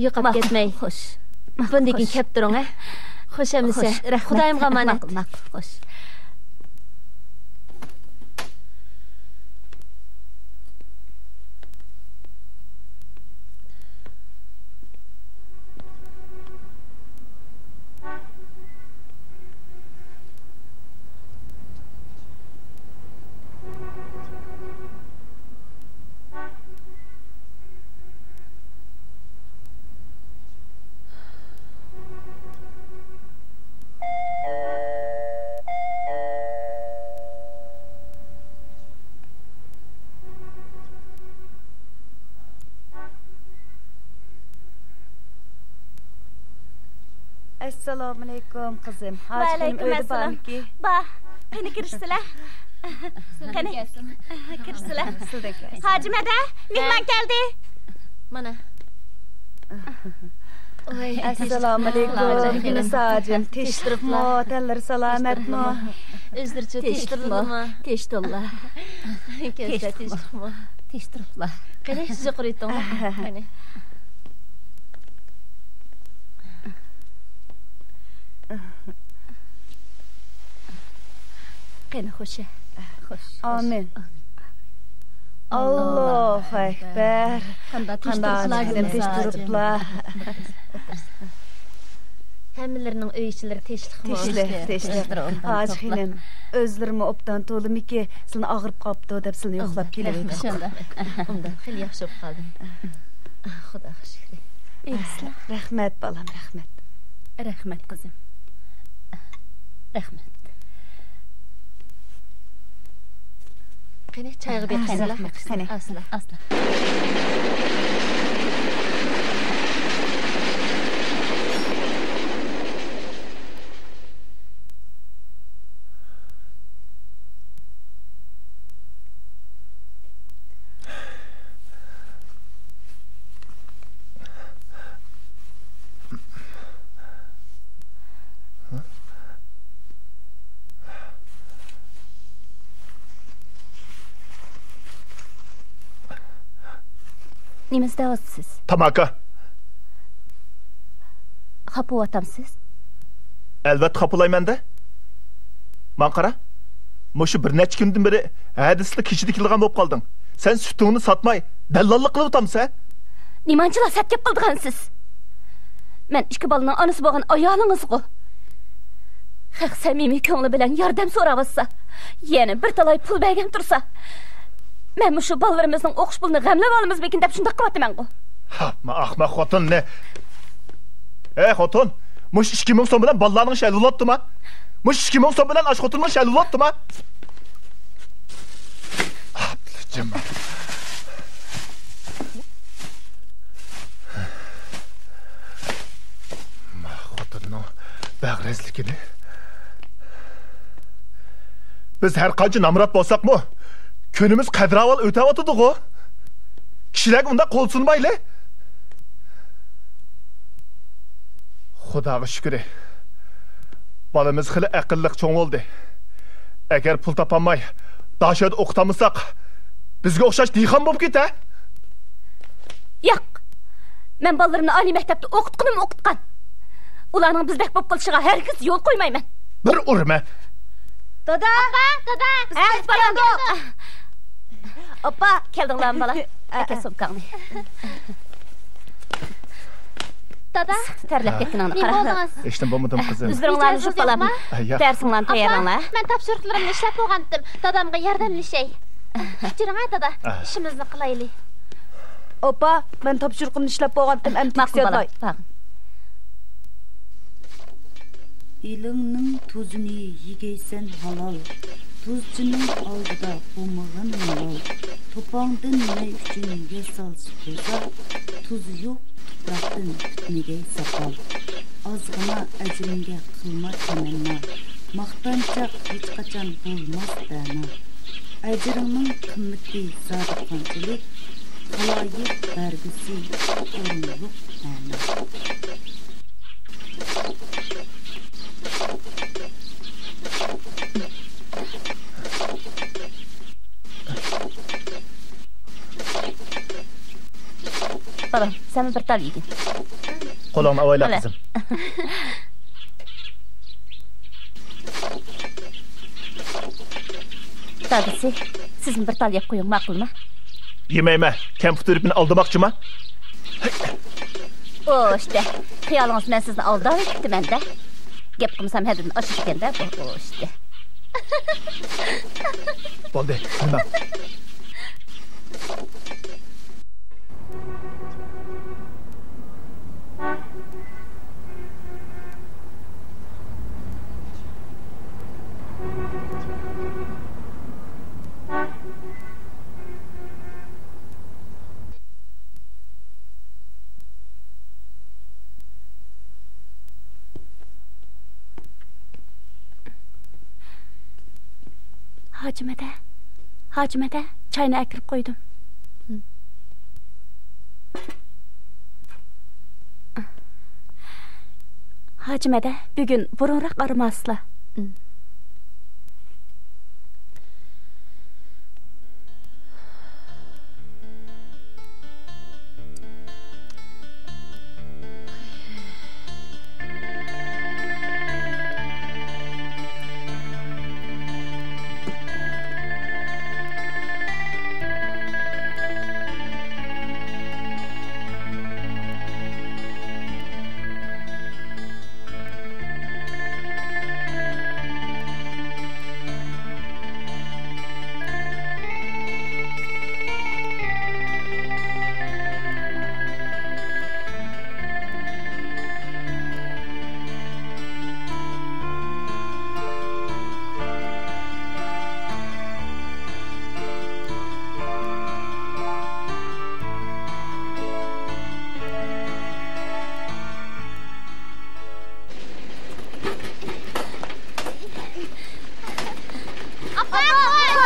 Yo'qab ketmay. Xo'sh. Bundakin kep turing, ha? Xo'sh amsa. Xudoyimga amonat. Ma'qul, xo'sh. Assalomu alaykum qizim. Alaykum assalom. Ba, qani kirishdilar? Qani kirishdilar? Hojimada, mehmon keldi. Mana. Oy, Assalomu alaykum. Yunus hojim, tinchlikmi? Tanlar salomatmi? O'zdircha tinchlikmi? Tinchliklar. Tinchlikmi? Tinchliklar. Qani sizni quraytdinglar? Qani. Qani xo'sh. Xo'sh. Amin. Allohu akbar. Qanday tinchliklar. Hammalarning uy ishchilari tinchlikmi? Tinchlik. Hoj xinim, o'zlarim obdan to'limiki, sizlarni og'rib qopti deb sizlarni yo'qlab keldim. Shunda. Unda xil yaxshi bo'lib qoldim. Xudoga shukr. Rahmat bolam, rahmat. Rahmat qizim. Rahmat. Qani choyga beqsizlar. Qani. Asla. Nima istayapsiz? Tamaka. Xapovatamsiz? Albatta xapolayman-da. Man qara. Mo'shu bir necha kundan beri hadisli kechida kelgan bo'lib qolding. Sen sütungni satmay, dallollik qilib o'tamsan? Nimanchilar satgap qilgansiz? Men ikki bolaning onasi bo'lgan ayolingiz-ku. Haq samimiy ko'ngli bilan yordam so'rayapsa, yana bir talay pul bergan tursa, men shu bolalarimizning o'qish pulini g'amlab olamizmikin deb shunday qilyapman-ku. Ha, ma ahmaq xotin ne? Xotin, mush 2000 so'm bilan bolalarning shalulatdimi? Mush 2000 so'm bilan osh xotinning shalulatdimi? Lekini. Biz her qancha namrat bolsaqmi, kunimiz qadravol o'tayotdi-ku. Kishilar unda qo'l sunmayli. Xudoga shukr. Balamiz xili aqlliq cho'ng bo'ldi. Agar pul topolmay, dashad o'qitamsak, bizga o'xshash dehqon bo'lib ketadi. Yo'q. Men balalarımni oliy maktabda o'qitqinim o'qitgan. Ularning bizdek bo'lib qolishiga hargiz yo'l qo'ymayman. Bir urma. Dada! Dada! Balam. Oppa, keldinglarmi bala? Aka sumkangni. Dada! Terlab ketganingni Ne qara. bo'ldingiz? Hech nima bo'lmadim qizim. O'zlaringlarni shu balam. Darsinglarni tayyorlanglar. Men topshiriqlarimni ishlab qo'ygandim. Dadamga yordamlashay. Kechiring dada. Ishimizni qilaylik. Opa, men topshiriqimni ishlab qo'ygandim. Maqsud balam. Bak. Elingning tuzini yegaysan halol. Tuzchining oldida bo'lmagan malol. To'pongdan nima uchun yasalsa bo'lsa, tuzi yo'q tuproqdan tutmagay saqol. Ozg'ina ajrimga qilma tamanno. Maqtanchoq hech qachon bo'lmas dana. Ajringning qimmati sodiqonchilik, xaloyiq bergisi o'rinliq dana. Balam, sen bir tal yedin. Qo'lingni avayla qizim. Dadisi, siz bir tal yap qo'ying, ma'qulmi? Yemayman. Kompyuterimni aldamoqchimi? O işte, xiyolingiz men sizni aldab ketdim-da. Gap qilsam hadini oshib ketganda, o işte. Bo'ldi, nima? Hacimede, çayını akırıp koydum. Hacimede, bugün burunrak arıma asla.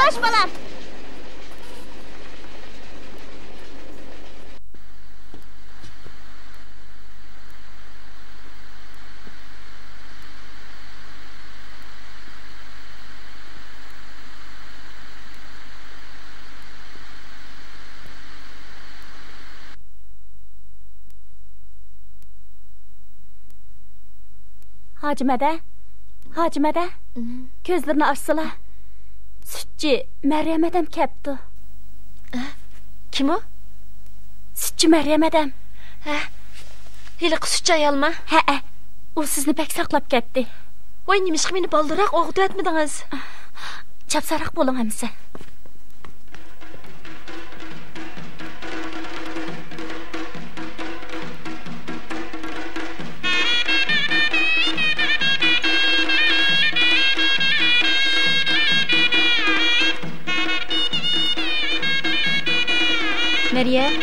Koş balam. Hacimede, gözlerini açsala. Sütçü Meryem edem kepti. Kim o? Sütçü Meryem edem. Hiliq sütçü ayalma? O sizni pek saklap ketdi. Oy, nemişki meni baldırak oğudu etmediniz? Çapsarak bolun hemisi. Meryem,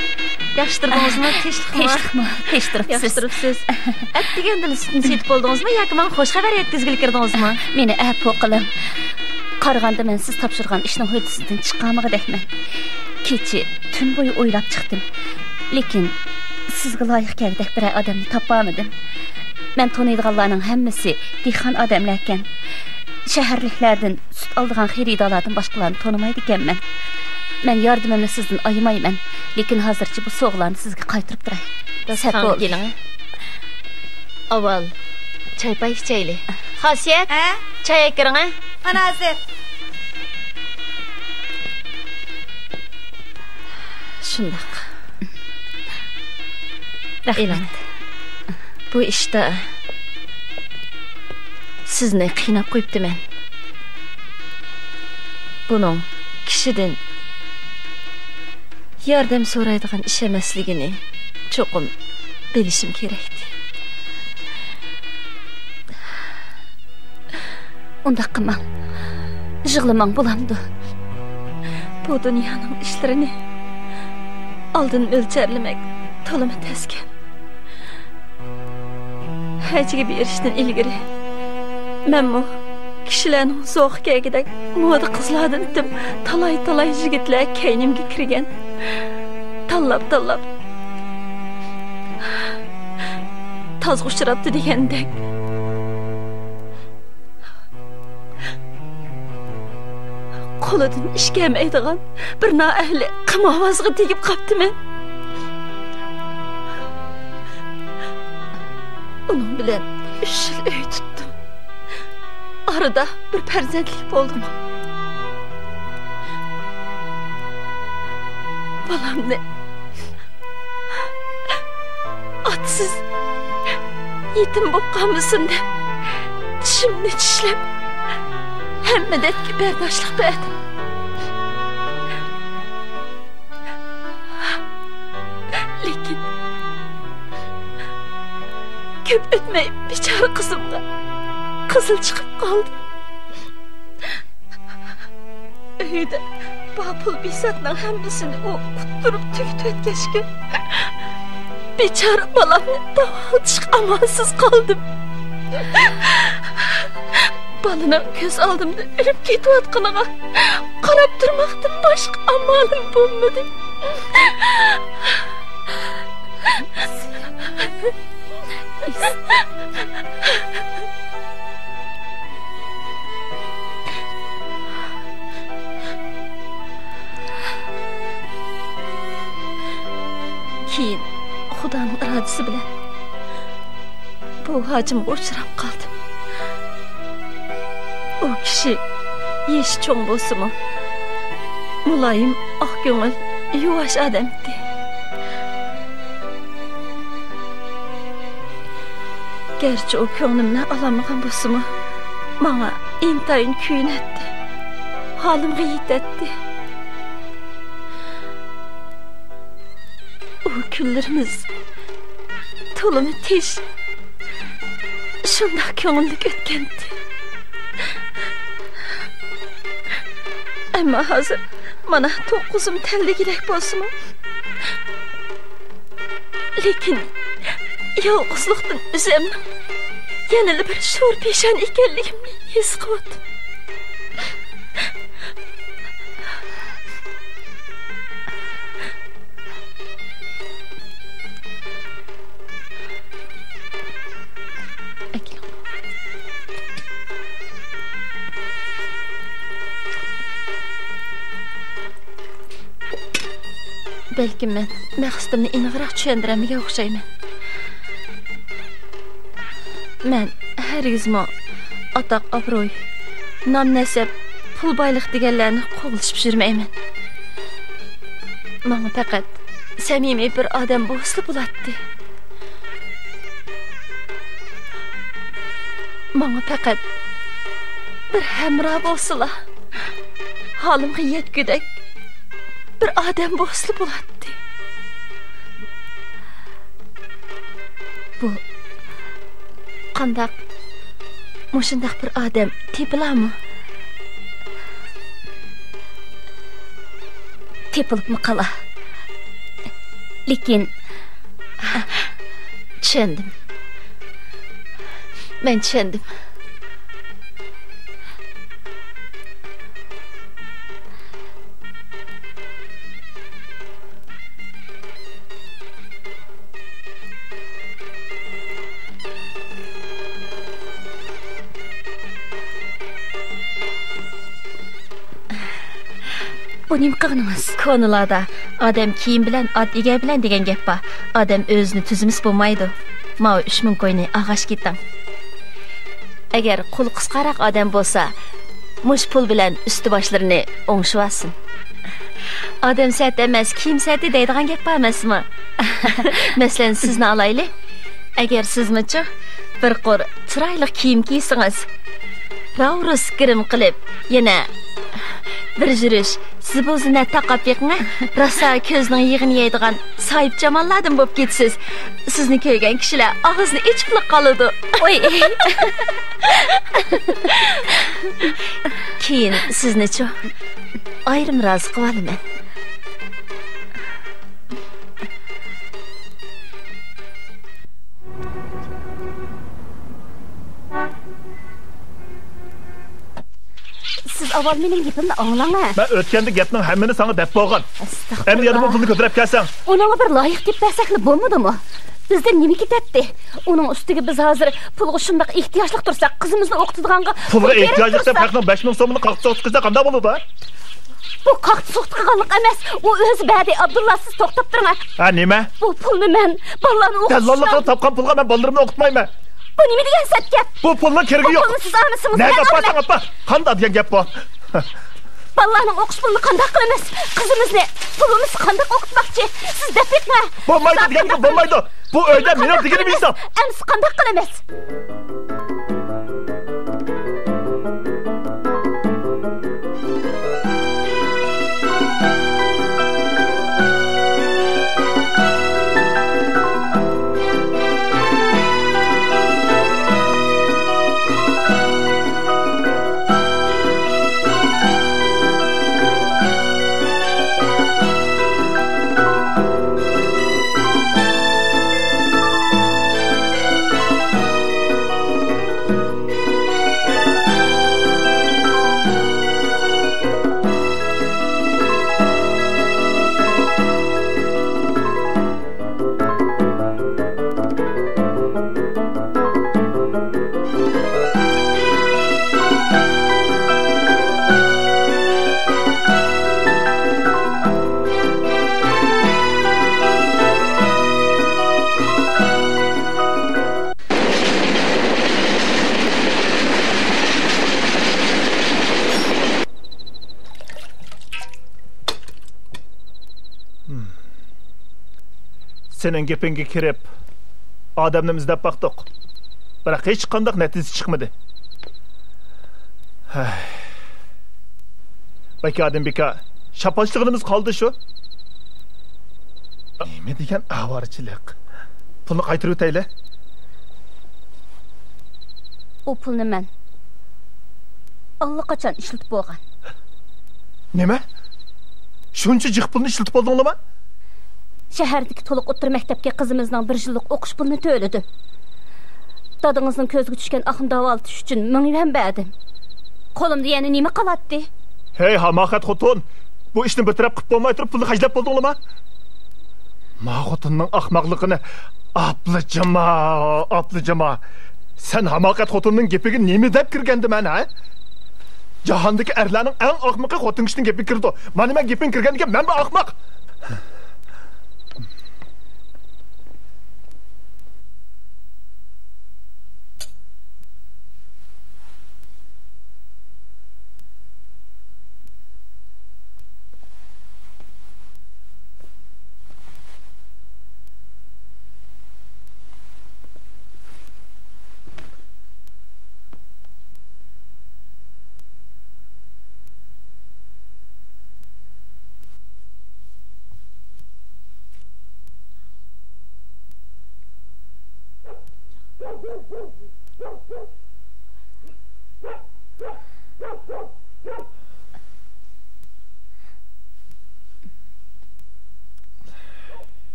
Yaxşıtırdыңızmı? Teşliqmi? Teştiribsiz. Yaxşıtırıpsiz. Ət degəndə sütünü setib oldunuzmu yoki men xoş xəbər yetkizgili kirdingizmi? Meni əp oqilib. Qaraganda men siz topshirgan ishning hudisidan chiqqanmig'idekman. Kecha tun bo'yi o'ylab chiqdim. Lekin sizga loyiq kelgidek bir odamni topolmadim. Men tanıydiganlarning hammasi dehqon odamlar ekan. Shaharliklardan sut oldigan xaridorlardan boshqalarni tanimaydi ekanman. Men yordamimni sizdan ayamayman, lekin hozircha bu so'g'larni sizga qaytarib turay. Dastan keling. Avval çay pay içeyli. Xosiyat, çay akiring. Mana hozir. Shundaq. Rahmat. Bu ishda sizni qiynab qo'yibdiman. Buning kishidan yordam so'raydigan ish emasligini cho'qim bilishim kerakdi. Unda qilmang. Yig'lamang bo'lamdi. Bu dunyoning ishlarini oldin o'lcharlamak to'lama taskin. Hajiga berishdan ilgari men bu kishilarning zo'q kaygidak moda qizlardan tim talay yigitlar kaynimga kirgan. Tanlab toz uchrabdi degandek. Qo'lidan ish kelmaydigan bir noahli qimavozga tegib qopdiman. Onun bilan 3 yil uy tutdim. Arada bir farzandlik bo'ldim. Balamni otsiz yetim bo'lib qolmasin deb tishimni tishlab hammadaki bardoshlik berdim. Lekin ko'p o'tmay bechora qizimga qizil chiqib qoldi. Uyda pul bisatning hammasini u quttirib tugitib o'tkazishga bechora bolamni davolatish amalsiz qoldim. Balaning ko'z oldimda o'lib ketayotganiga qarab turmoqdan boshqa amalim bo'lmadi. Keyin Xudoning irodasi bilan bu hojimga uchrab qoldim. O kishi yesh cho'ng bo'lsa-mu, muloyim, oq ko'ngil, yuvosh odam edi. Gerçi o ko'nglimni olamagan bo'lsa-mu, menga intayin kuyunatdi. Holimga yetadi. O kunlarimiz to'limi tez, shunday ko'ngillik o'tgandi. Ama hozir mana 9'um telligidek bo'lsa-mu, lekin yolg'izlikdan o'zimni yana bir sho'r peshan ekanligimni his qildim. Belki men maqsadimni aniqroq tushundiramiga o'xshayman. Men hargizmo atoq obro'y, nom nasab, pul boylik deganlarni qo'g'lishib yurmayman. Menga faqat samimiy bir odam bo'lsa bo'ladi. Menga faqat bir hamroh bo'lsa, holimga yetgudak bir odam bo'lsa bo'ladi. Bu qandaq mushundaq bir odam tepilami? Tepilibmi qala? Lekin tushundim. Men tushundim. Bu nima qilganınız? Konularda odam kiyim bilan ot ega bilan degan gap bor. Odam o'zini tuzimis bo'lmaydi. Mao 3000 ko'yni ag'ash ketdim. Agar qo'l qisqaroq odam bo'lsa, mush pul bilan usti boshlarini o'ngshivassin. Odam sat emas, kiyim sati deydigan gap bor emasmi? Masalan, sizni olaylik. Agar sizmichi bir qo'r chiroyli kiyim kiysangiz, ravrus kirim qilib, yana bir jirish siz bu zinat taqab yiqinga rosa ko'zning yig'ini yeydigan soyib jamonlardan bo'lib ketsiz. Sizni ko'rgan kishilar og'izni ichib qoladi. Oy. Keyin sizni-chi ayrim rozi qilib Siz avval mening gapimni anglang. Ben o'tganda gapning hammani sana deb bo'lgan. Endi yana bu pulni ko'tarib kelsang. Uningga bir loyiq deb bersakli bo'lmadimi? Bizda nima ketadi? Uning ustiga biz hozir pulga shunday ehtiyojli tursak, qizimizni o'qitadiganga pulga ehtiyojli deb haqning 5000 so'mini qaqib so'qitsa qanday bo'ladi? Bu qaqib so'qitganlik emas. U o'zi badi Abdulla siz to'xtab turing. Ha, nima? Bu pulni men bolalarni o'qitishga Dallollikqa topgan pulga men bolalarni o'qitmayman. Bu nima degan sat gap? Bu pulning keragi yo'q. Pulni siz olmasangiz ne gapasan apa? Qanday degan gap bu? Bolalarning o'qish pulini qanday qilamiz? Qizimizni pulimiz qanday o'qitmoqchi? Siz depetma. Bo'lmaydi degan gap bo'lmaydi. Bu uyda meni deganim hisob. Endi siz qanday qilamiz? Senin gapinga kirib, odamni izlab baqdiq. Biroq hech qanday natija chiqmadi. Balki Adembeka, shapalchiligimiz qoldi shu. Nima degan avorchilik? Pulni qaytarib o'tayli. U pulni men allaqachon ishlatib bo'lgan. Nima? Shuncha jiq pulni ishlatib bo'ldingmi? Shahardagi to'liq o'rta maktabga qizimizning 1 yillik o'qish pulini to'ladim. Dadingizning ko'zga tushgan aqm davolatish uchun 1000 yuan berdim. Qo'limda yana nima qoladi? Hey, hamakat xotun. Bu ishni bitirib qilib bo'lmay turib pulni hajlab bo'ldingmi? Ma xotunning ahmoqligini aplajama. Sen hamakat xotunning gapiga nima deb kirgandi men, ha? Jahondagi erlarning eng ahmoqi xotinning gapiga kirdi. Mana men gaping kirganiga men bu ahmoq.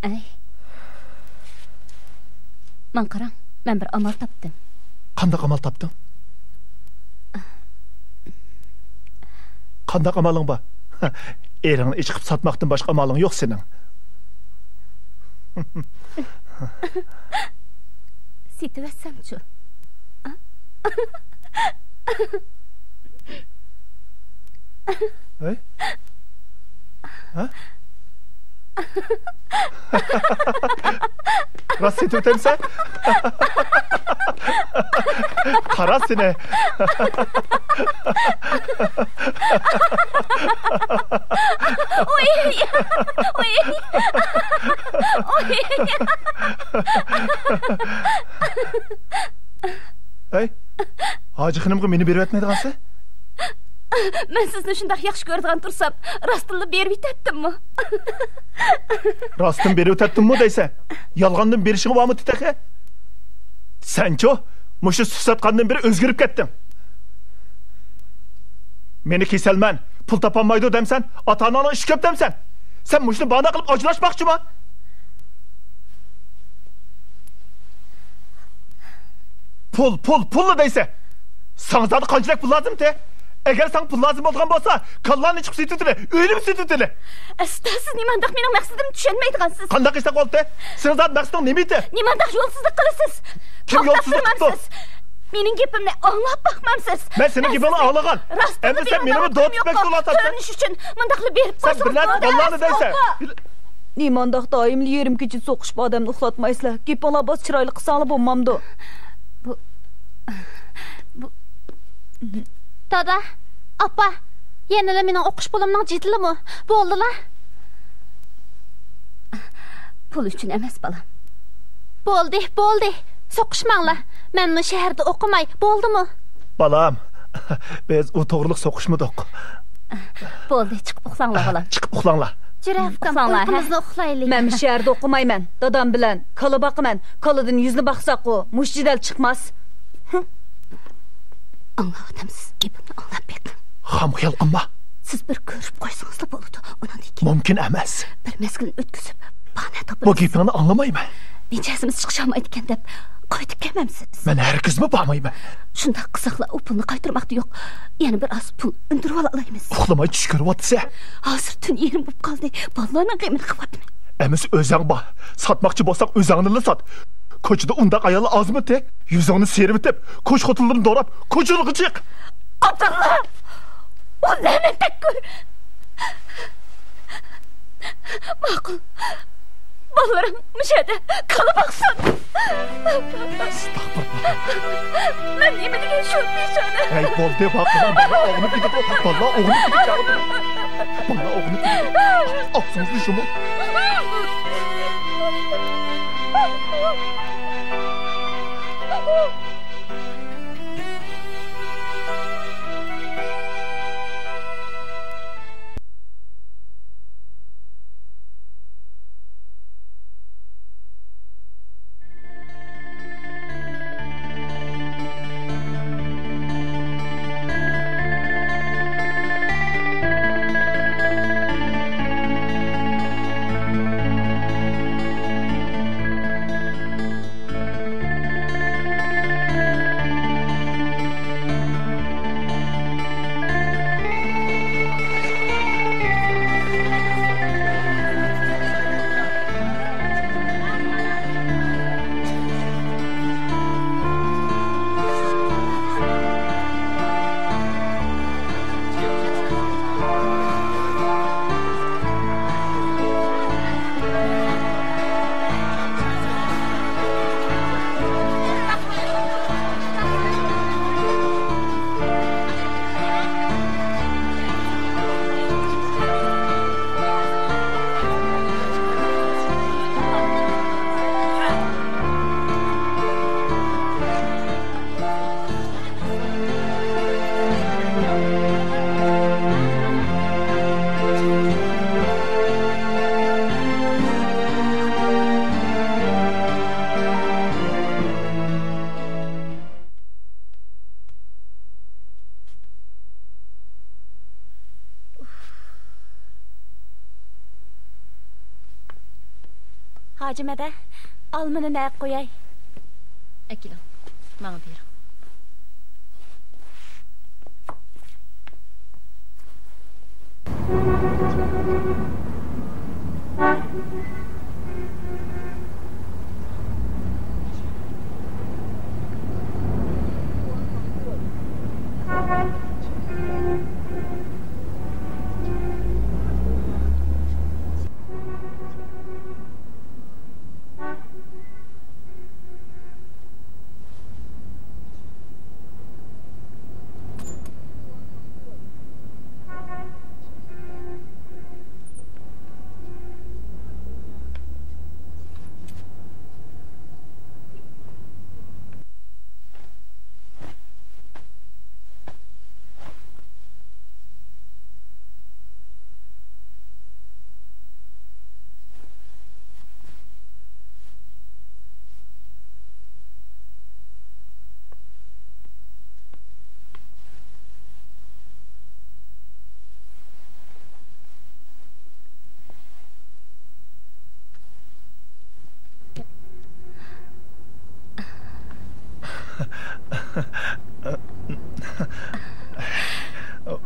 Ay. Man qarang, men bir amal topdim. Qanday amal topding? Qanday amaling bor? Eringni ichqib satmoqdan boshqa amaling yo'q sening. Sitiversamchu. Hey? Ha? Rost setiversen? Qara seni. Oy. Hey? Hacı xonimga meni berib etmaydigansiz? Men sizni shunday yaxshi ko'radigan tursam, rostini berib etdimmi? Rostini berib etdimmi deysan? Yolg'ondan berishing bormi titaqa? Sen-chi, mushu susatqandan beri o'zgarib ketding. Meni kesalman, pul topolmaydi demsan, ota-onaning ishi ko'p demsan. Sen mushni bahona qilib ajrashmoqchimi? Pul deysan. Sangzada qanchalik pul lozim-te? Eğer sana pul lazım olduğun bolsa, kallarını çıkıp sütütüle, öyle mi sütütüle? Siz nimandaq mening maqsadimni tushunmaydigansiz. Qandaq esa qoldi? Siz zat maqsading nimidi? Nimandaq yo'lsizlik qilasiz? Kim yo'lsizlik qildi? Mening gapimni anglab baxmamsiz. Men sening gapingni anglagan. Endi sen meni do'tbek bo'lasan. Ko'rinish uchun mundaqli berib qo'ysan. Sen bilan kallarni deysan. Nimandaq doimli yerim kecha so'qishib odamni uxlatmaysizlar. Gapinglar bos chiroyli qilsanglar bo'lmamdi. Bu Dada, apa, yenile mening o'qish pulimning jetdimi? Bo'ldilar. Pul uchun emas, balam. Bo'ldi. So'qishmanglar. Men bu shaharda o'qimay, bo'ldimi? Balam, biz o to'g'riliq so'qishmadik. Bo'ldi, chiqib uxlanglar, balam. Chiqib uxlanglar. Jirafkam, uyqumizni uxlaylik. Men bu shaharda o'qimayman. Dadam bilan kala boqaman. Kaladan yuzni baqsaq-ku, mushjidal chiqmas. Anlamadimsiz, gapimni anlab beqing. Ham xiyol qilma. Siz bir ko'rib qo'ysangiz bo'ladi. Undan keyin mumkin emas. Bir mezgil o'tkazib, bahona topib. Bu gapingni anglamayman. Nechasimiz chiqisholmaydi ekan deb qaytib kelmamsiz. Men hargizmi bormayman. Shunda qizaqlar u pulni qaytarmoqda yo'q. Yana bir oz pul undirib olaymiz. Uxlamay tush ko'ryapsa. Hozir tun yerim bo'lib qoldi. Bolalarning qiymatini qilyapman. Emas o'zing bor. Sotmoqchi bo'lsang o'zingni sot. Ko'chada undaq ayol ozmi-te? Yuzingni serib etib, qo'sh xotinlarni dorab, ko'chirg'i chiq. Abdullah! O lanet takkur! Ma'qul. Bolalarım müşahede kalıp aksın. Estağfurullah. Ben neyime degen şu pişane. Ey bolde bakma, bana oğlunu gidip, bana oğlunu gidip çağırdı. Bana oğlunu gidip, aksınız düşümü. Hacimede, almını ne koyay? Akilan, bana bir.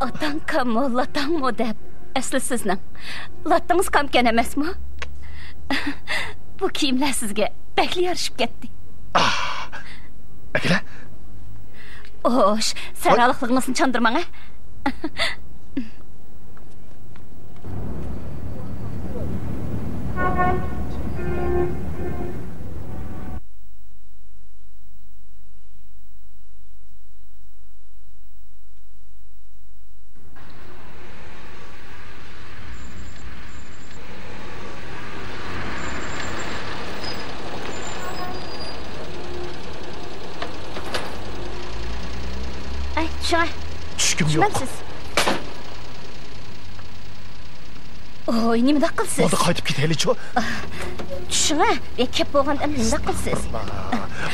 Atan kam, latan mı deb, asli sizning. Latınız kamken emas mı? Bu kiyimler sizge bekli yarışıp ketdi. Akila? Oş, saralıqlığınızın çandırmana. Şuna. Düşküm yok. Oy, nima qilsiz? Onda qaytib ketaylik-chi. Şuna, kep bo'lganda nima qilsiz?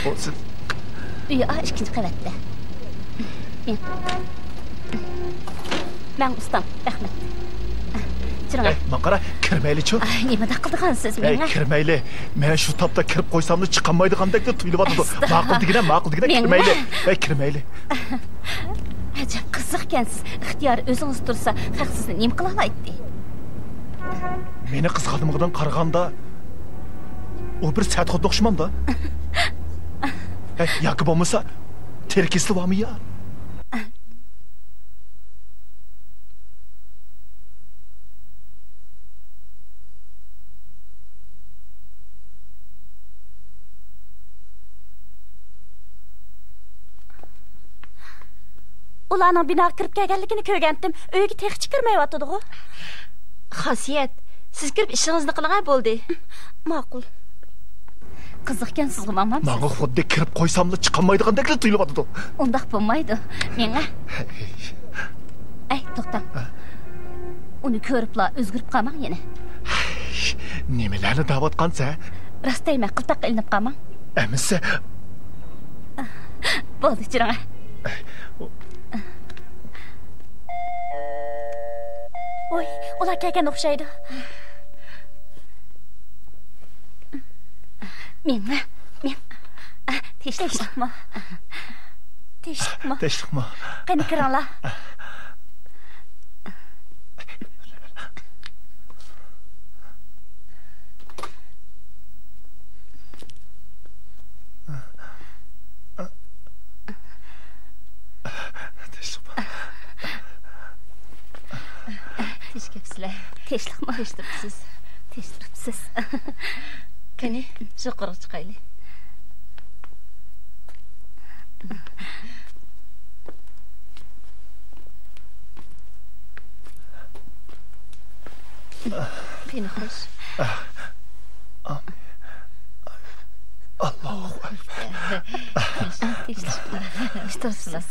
Bu siz Uy, ikkinchi qavatda. Men ustam, rahmat. Chiring. Men qara, kirmaylik-chi. Nima qildigansiz menga? Kirmayli. Men shu topda kirib qo'ysamni chiqolmaydigandek tuyulyapti. Ma'qul degina kirmayli. Kirmayli. Ajab qiziqkansiz. Ixtiyor o'zingiz tursa, haq sizni nima qila oladi? Meni qizg'animdan qaraganda o bir saat xuddi o'xshamanda. Yoki bo'lmasa, terkisli bormi ya? Ularning binoga kirib kelganligini ko'rgandim. Uyga texnik kirmayotdi-ku. Xosiyat, siz kirib ishingizni qiling bo'ldi. Ma'qul. Qiziqkan sizga mamam. Menga xuddi kirib qo'ysamni chiqolmaydigandek tuyulyapti. Undaq bo'lmaydi. Menga. Ay, to'xtam. Uni ko'ribla o'zgarib qolmang yana. Nimalarni da'vatqansa? Rastayma qiltaq ilinib qolmang. Amisa. Bo'ldi, chiring. Oy, ular kelgan o'xshaydi. Men. Tinchlikmi? Tinchlikmi? Qani kiranglar. Tinchlikmi? Tinchtiribsiz. Qani, yuqori chiqaylik. Qani xo'sh. Allohu akbar. Tinchtiribsiz.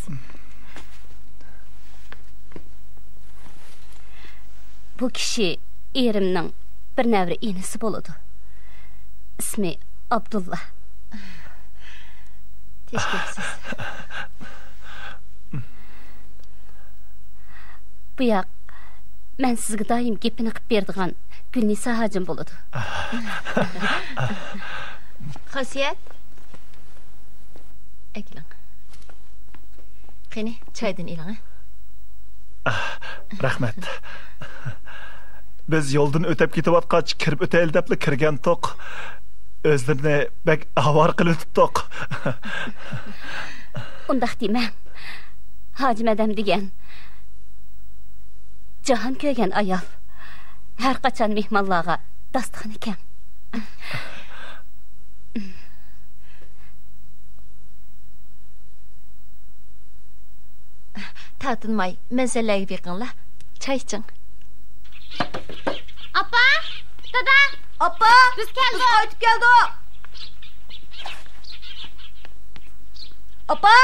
Bu kishi erimning bir navri inisi bo'ladi. İsmi Abdullah. Teşekkürsiz. Bu yoq men sizga doim gapini qilib berdigan Gülnisa hacım buludu. Xasiyet. Eklan. Qani, çaydan ilan. Rahmat. Biz yo'ldan o'tib ketayotgach, kirib o'tayli deb kirgan to'q. O'zlarini bak avar qilib tutdiq. Undaq deyman. Hacı madam degan. Jahon ko'rgan ayol. Har qachon mehmonlarga dasturxon ekan. Tatınmay, meseleyi beqinla. Çay için. Appa! Dada! Appa! Biz keldik. Biz qaytib keldik. Appa!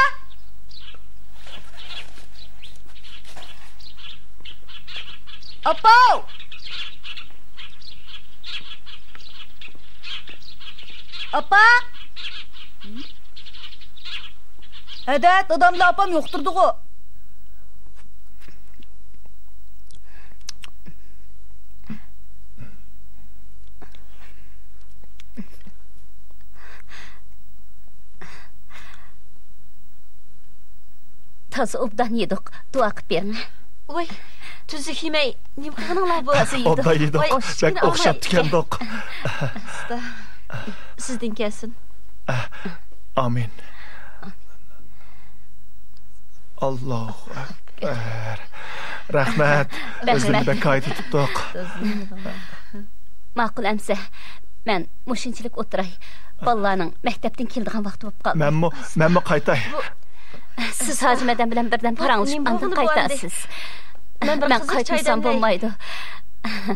Appa! Appa! Hadi, dadamla apam yoqtirdi-ku. Tazı obdan yedik. Dua qilib bering. Oy, tuzuk yemey. Nim qilganinglar bu? Obdan yedik. Bak o'xshab tikandik. Sizden kelsin. Amin. Allahu akbar. Rahmat. O'zini bekayt tutdik. Ma'qul amsa. Men mushinchilik o'tiray. Bolalarning maktabdan keldigan vaqti bo'lib qoldi. Menmi qaytay? Siz hacı madam bilan birdan paranglashib andan qaytasiz. Men qaytsam bo'lmaydi.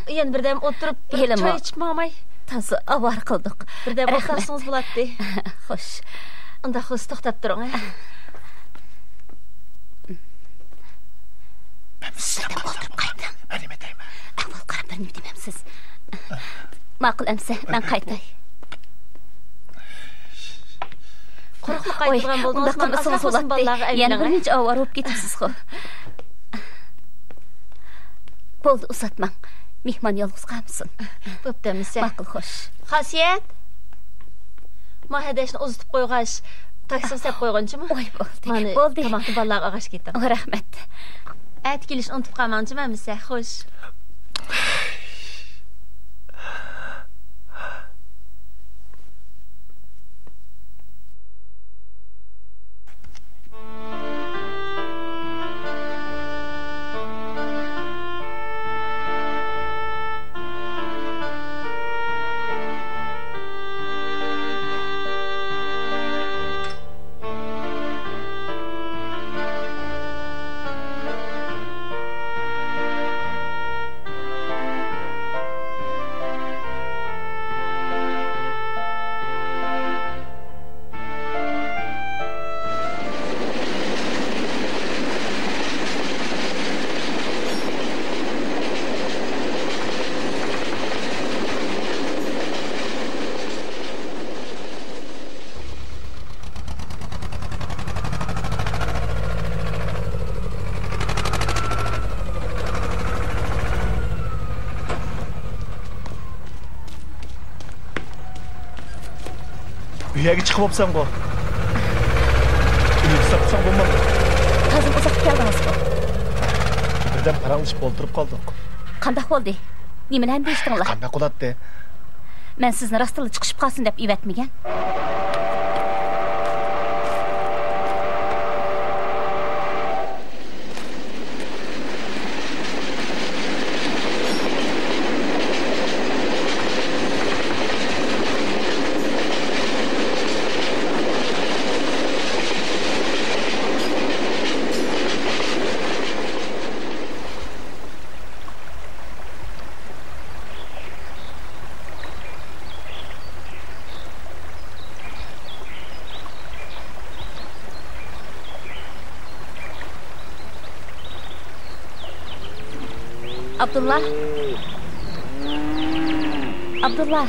Endi birdan o'tirib choy ichib olmay. Tazı avar qildik. Birdan o'qasangiz bo'ladi. Xo'sh. Unda xo'sh to'xtab turing. Ben sizden o'tirib qaytdim. Men nima deyman? Avval qarab bir nima demamsiz. Ma'qul amsa, men qaytay. Qo'rqib qaytgan bo'ldingiz, men aslan bolalarga aylanay. Yana bir necha avar olib ketibsiz-ku. Bo'ldi, uzatmang. Mehmon yolg'iz qolmasin. Bo'pti, amsa. Ma'qul, xo'sh. Xasiyet. Mahadashni uzatib qo'yg'ash, taksi sep qo'yganchimi? Voy, bo'ldi. Bo'ldi. Tomoqni bolalarga ag'ash ketdim. Rahmat. At kelish unutib qolmanchimi, amsa? Xo'sh. Uyga chiqib olsam-ku. Uyga sapsam bo'lmadi. Hozir uzoq keldingiz-ku. Birdan paranglashib o'ltirib qoldik. Qanday bo'ldi? Nimalarni deyishdinglar? Qanday qo'latdi? Men sizni rostila chiqishib qolsin deb ivatmagan. Abdullah. Abdullah.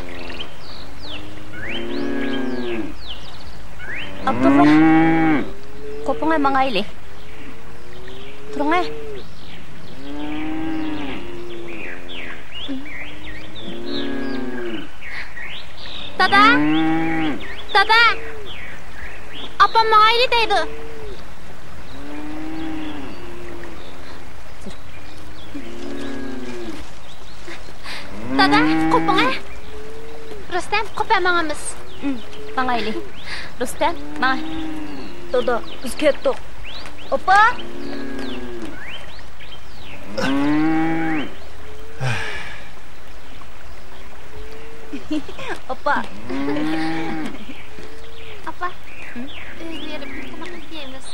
Abdullah. Kopongnya mangayli. Turungnya. Dada! Dada! Apam mağaylı deydi. Dada, kopun Rüstem, kopamağımız. Mağaylı. Rüstem, mağay. Dada, biz kettik. Opa! Opa! Apa, özlerim, komak isteyemiz.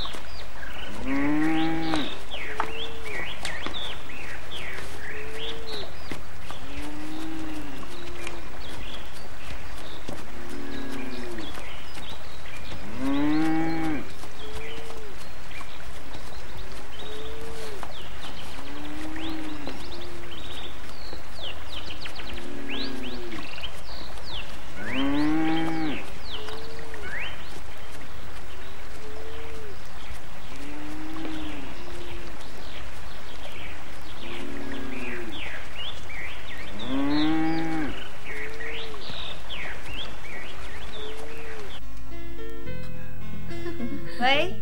Vay.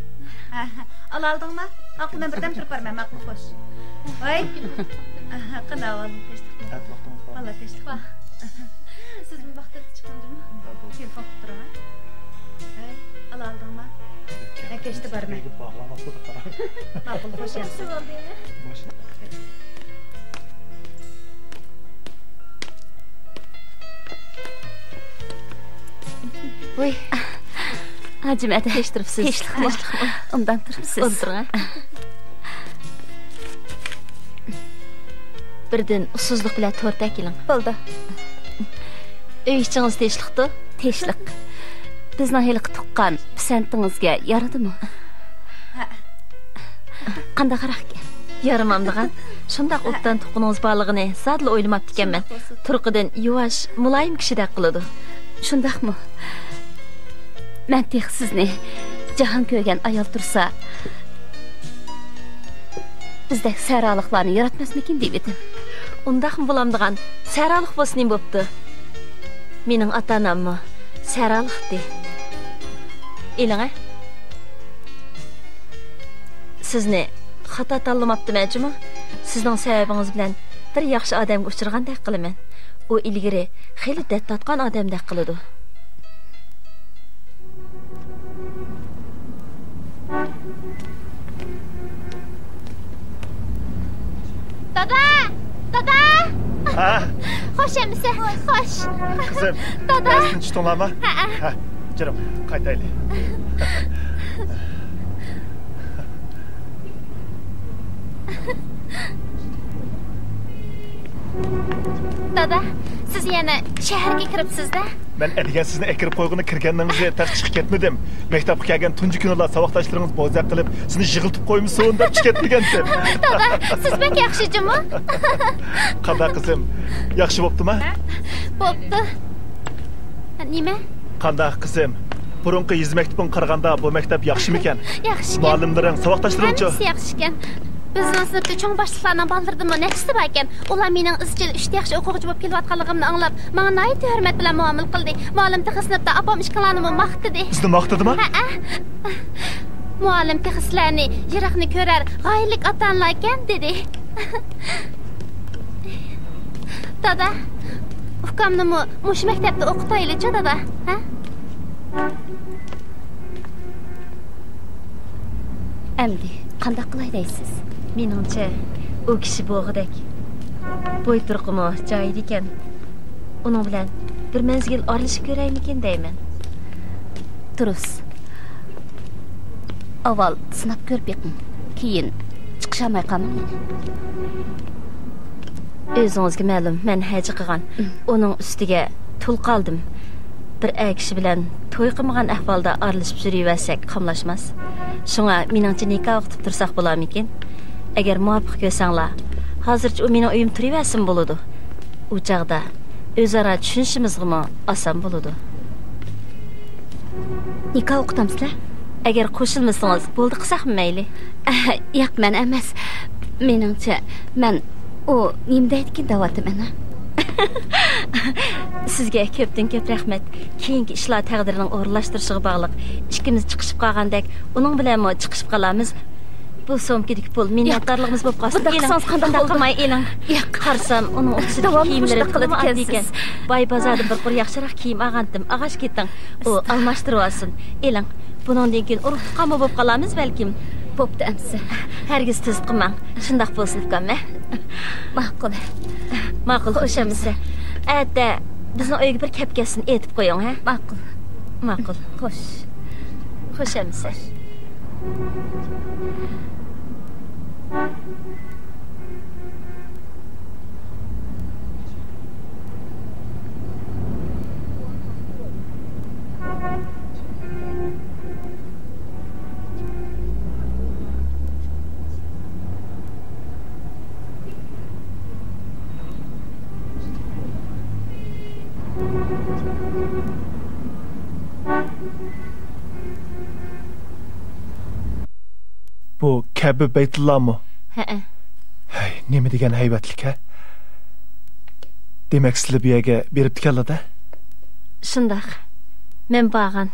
Aldın mı? Aklımdan birden turib barmam, maqul xo'sh. Vay. Qanday olding, teshdik. Valla teshdik. Siz bu vaqtda chiqdingizmi? Telefon qilib turaman. Vay, aldın mı? Kechdi barmam. Maqul xo'sh. Yaxshi bo'ldingmi? Voy. Acımadı. Teştiripsiz. Teşlikmi? Ondan turibsiz. O'tiring. Birden usuzluq bilan to'rtak keling. Bo'ldi. Uy ichingiz teshlikdi? Teshlik. Bizning heliqi tuqqan pisantingizga yaradimi? Qanday qaraq ekan? Yaramamdigan. Shundaq o'tdan tuqqaningiz borligini sadla o'ylamabdi ekanman. Turqidan yuvosh, muloyim kishidek qiladi. Shundaqmi? Men tex sizni jahon ko'rgan ayol tursa, bizdek saraliqlarni yaratmasmikin deb edim. Undaqmi bo'lamdigan? Saraliq bo'lsin bo'pti. Mening ota-onammi saraliqdi. Eling-a. Sizni xato tanlamabdimanmi? Sizning sababingiz bilan bir yaxshi odamga uchragandek qilaman. U ilgari xeyli dard tatgan odamdek qiladi. Dada! Dada! Ha? Xo'sh emisi? Xo'sh. Kızım, Dada! dersin çıktınlar Ha, canım, qaytaylı. Dada, siz yana shaharga kiribsiz-da? Ben edigen sizni ekirip koyğunu kirgenliğinizi tak çıkıp ketmedim. Mektapqa kelgen tuncu günüla sabahdaşlarınız bozak qilib, sizni yığıltıp koymuşsun dep çıkıp ketmegendim. Dada, siz bek yaxshijimi? Qanday kızım, yaxshi bo'ptimi? Bo'pti. Nima? Qanday kızım? Burunqi yüz mektubun qaraganda bu mektep yaxshimikan? Yaxshi. Muallimlaring, saboqdoshlaring-chi? Hammasi yaxshi ekan. Bizning sinfda cho'ng boshliqlarning baldırdimi nechisi bor ekan. Ular mening izchil 3 yaxshi o'quvchi bo'lib kelayotganligimni anglab, menga nihoyat hurmat bilan muomala qildi. Muallim texi sinfda opam ishqalarimni maqtadi. Sizni maqtadimi? Ha. Muallim texislarni yiroqni ko'rar, g'oyalik ota-onalar ekan dedi. Dada, ukamni mush maktabda o'qitaylik-chi, dada, ha? Endi qanday qilay deysiz? Meningcha, u kishi bo'g'idek. Bo'y turqimi joyida ekan. Uning bilan bir mezgil oralashib ko'raymikin deyman. Durust. Avval sinab ko'rib beqing. Keyin chiqishamay qolmang. O'zingizga ma'lum, men haji qilgan. Uning ustiga tul qoldim. Bir kishi bilan to'y qilmagan ahvolda oralashib yuraversak qamlashmas. Shunga meningcha nikoh o'qitib tursak bo'larmikin? Agar muvofiq ko'rsanglar, hozircha u mening uyim turaversin bo'ladi. U chaqda o'zaro tushunishimizmi oson bo'ladi. Nikoh o'qitamizlar? Agar qo'shilmasangiz, bo'ldi qilsakmi mayli? Yo'q, men emas. Meningcha men u nima deydigan da'vatim ana. Sizga ko'pdan-ko'p rahmat. Keyingi ishlar taqdirining o'rinlashtirishiga bog'liq. Ikkimiz chiqishib qolgandek, uning bilan mo chiqishib qolamiz. Bu so'mkadagi pul minnatdorligimiz bo'lib qolsin. Qilsangiz qanday qilmay eling. Qarsam uning o'qishida kiyimlari qilib ekan. Boy bozordan bir qur yaxshiroq kiyim olgandim. Ag'ash keting. U almashtirib olsin. Eling, bundan keyin urib tuqqanmi bo'lib qolamiz balkim. Bo'pti amsi. Hargiz tiz qilmang. Shundoq bo'lsin ukamma. Ma'qul. Ma'qul, xo'shamiz. Atda bizni uyga bir kapkasini etib qo'ying, ha? Ma'qul. Ma'qul. Xo'sh. Xo'shamiz. Bu Kabe Beytullah mı? He. Hey, nima degan haybatlik ha? Demak, sizlar bu yerga berib tikanlar-da? Shundoq. Men borgan.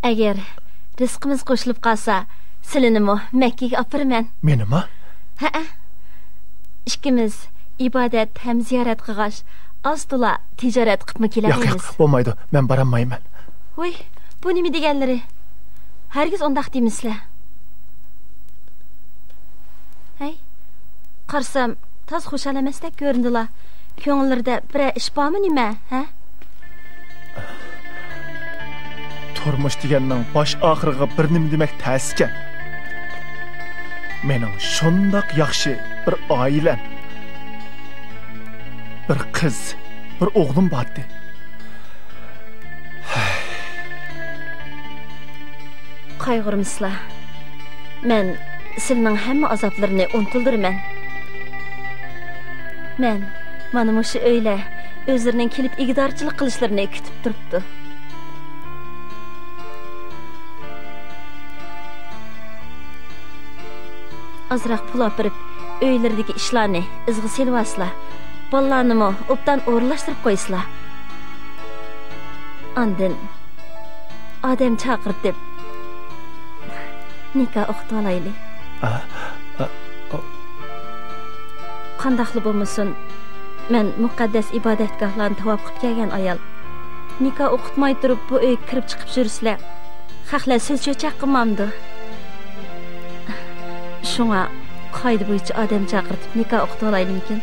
Agar rizqimiz qo'shilib qolsa, silinimi Makkaga olib beraman. Menimi? Ha. Ikkimiz ibodat ham ziyorat qilg'ash, oz-to'la tijorat qilib kelamiz. Yo'q, bo'lmaydi. Men borolmayman. Voy, bu nima deganlari? Hargiz ondaq deymizlar. Hey, qarsam, toz xushal emasdek ko'rindilar. Ko'ngillarida bir ish bormi nima, ha? Turmush deganning bosh oxiriga bir nima demak ta'skan. Mening shundoq yaxshi bir oilam, bir qiz, bir o'g'lim bordi. Qayg'urmisizlar. Men sizning hamma azoblarini unutildirman. Men mana shu o'yla o'zlarining kelib igdorchilik qilishlarini kutib turibdi. Azroq pul olib berib, uylaridagi ishlarni izg'i selvasizlar. Bolalarni obdan o'rlashtirib qo'ysizlar. Andin odam chaqirib deb nikah o'qitib olaylik. Qandaqli bo'lmasin, men muqaddas ibodatgohlarni tavob qilib kelgan ayol. Nikah o'qitmay turib bu uyga kirib chiqib jursizlar. Haqlar so'z cho'chaq qilmamdi. Shunga qoida bo'yicha odam chaqirib nikah o'qitib olaylikkin.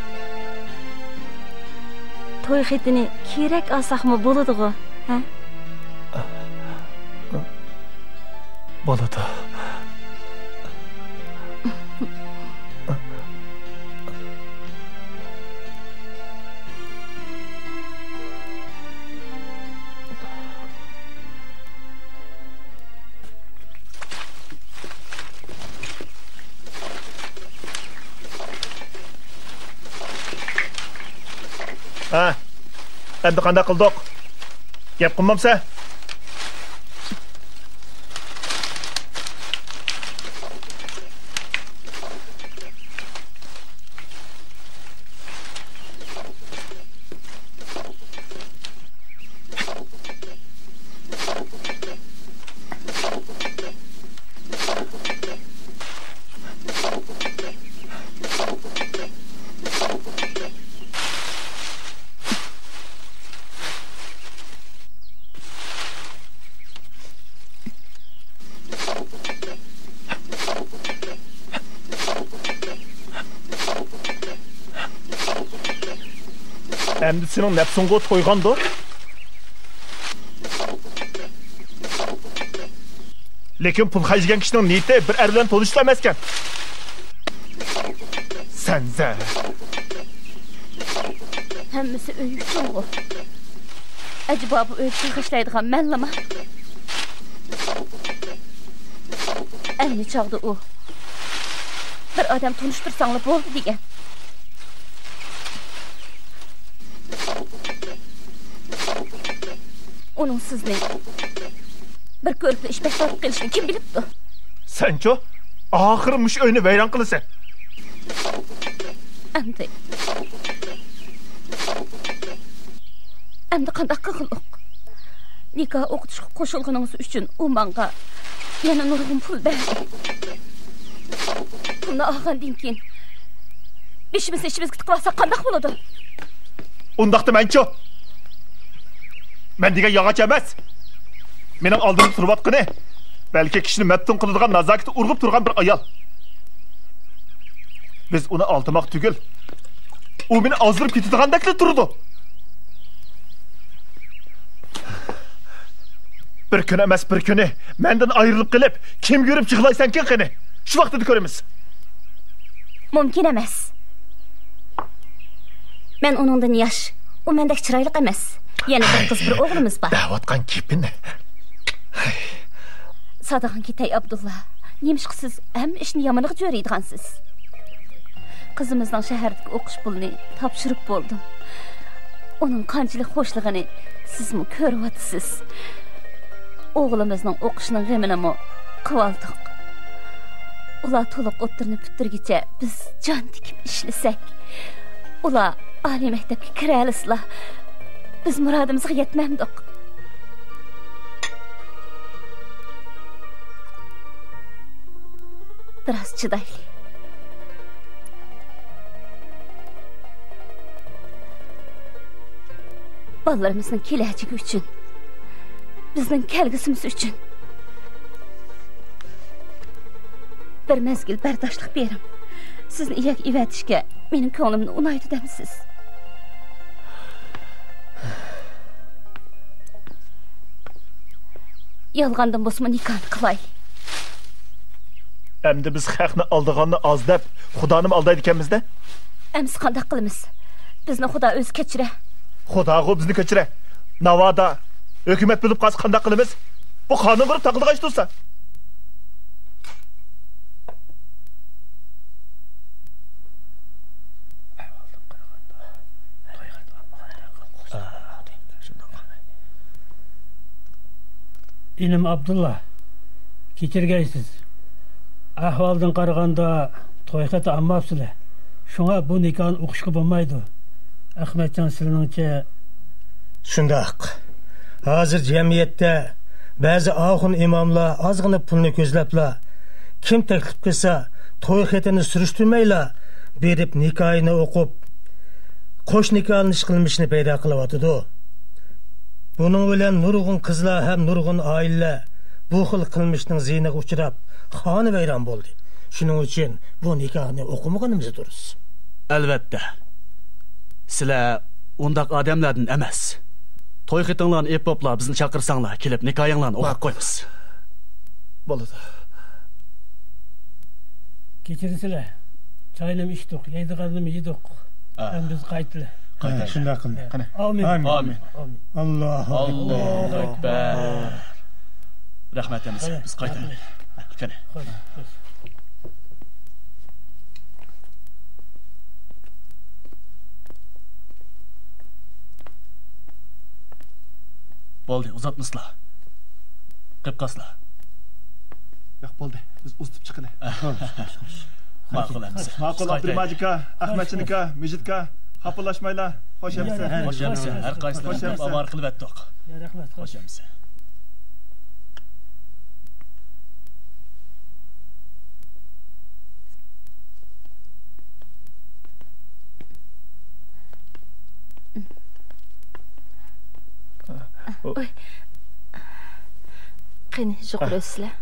To'y xitini kerak olsaqmi bo'ladi-ku, ha? Bo'ladi. Ha, endi qanday qildik? Gap qilmamsa? Endi sening nafsingga o't qo'ygandir. Lekin pul xajgan kishining niyati bir er bilan tanishib emas ekan. Sanza. Hammasi uy uchun-ku. Acaba bu uy pul xashlaydigan menlimi? Endi chog'da u bir odam tanishtirsanglar bo'ldi degan. Onun sizni bir ko'rikli ish boshlab kelishini kim bilibdi? Sencho, oxiri mush uyni vayron qilasan. Endi Әмді қандақ қылық. Nikah o'qitishga qo'shilganingiz uchun u menga yana nurg'un pul berdi. Pulni olgandan keyin ishimizga tiqib olsak qandaq bo'ladi? Undaqda menchi. Men degan yog'och emas. Mening oldimda turayotgani balki kishini maftun qiladigan nazokatni urg'ib turgan bir ayol. Biz uni oltimoq tugul. U meni ozdirib ketadigandak turdi. Bir kun emas bir kuni mendan ayrilib qilib, kim görüp yig'laysan-kin qani? Shu vaqtda ko'ramiz. Mumkin emas. Men uningdan yosh, u mendek chiroyli emas. Yana bir qiz bir o'g'limiz bor. Da'vatgan kepini. Sadaqan ketay Abdulla. Nemishqisiz ham ishni yomoniga jo'raydigansiz. Qizimizning shahardagi o'qish pulini topshirib bo'ldim. Uning qanchalik xo'shligini sizmi ko'ryapsiz? Oğlumuzun o'qishining g'amini qivoldik. Ular to'liq o'tirni bitirgicha biz jon tikib ishlasak, ular oliy maktabga kiralislar. Biz murodimizga yetmamdik. Biroz chidaylik. Balalarimizning kelajagi uchun, bizning kelgusimiz uchun bir mezgil bardoshlik berim. Sizni iyak ivatishga mening ko'nglimni unaydi demisiz? Yolg'ondan bo'lsa nikahni qilay. Endi biz haqni oldiganni oz deb Xudoni aldaydi ekanmiz-da? Endi qanday qilamiz? Bizni Xudo o'zi kechira. Xudo bizni kechira. Navoda Hükümet bilip qaz qanday qilamiz? Bu qonun qilib taqilgan ish tursa. İlim Abdullah, kechirgaysiz. Ahvoldan qaraganda to'yxata ammapsizlar. Shunga bu nikahni o'qishga bo'lmaydi. Ahmadjon sizningcha shundoq. Hozir jamiyatda ba'zi oxun imomlar ozgina pulni ko'zlablar. Kim taklif qilsa, to'yxatini surishtirmaylar, berib nikohini o'qib, qo'sh nikohni qilmishni paydo qilyotdi. Buning bilan nurg'un qizlar ham nurg'un oilalar bu xil qilmishning ziyniga uchrab, xona vayron bo'ldi. Shuning uchun bu nikohni o'qimaganimiz durust. Albatta. Sizlar undaq odamlardan emas. To'yxatinglarni epoplar bizni chaqirsanglar, kelib nikohinglarni o'qib qo'yamiz. Bo'ladi. Kechirsizlar. Choyni ichdik, yeydiganni yedik. Ham biz qaytdilar. Shunday qildi. Qani. Amin. Amin. Allohu akbar. Rahmatimiz. Biz qaytamiz. Qani. Bo'ldi, uzatmaslar. Qipqaslar. Yo'q bo'ldi. Biz uztib chiqili. Ma'qulamiz. Ma'qul Abdurmajika, Ahmadchinika, Mijidka, xafalaşmaylar. Xo'sh yamsiz. Xo'sh yamsiz. Har qaysidan omar qilib atdiq. Rahmat. Xo'sh yamsiz. Oy. Qani, juqurasizlar.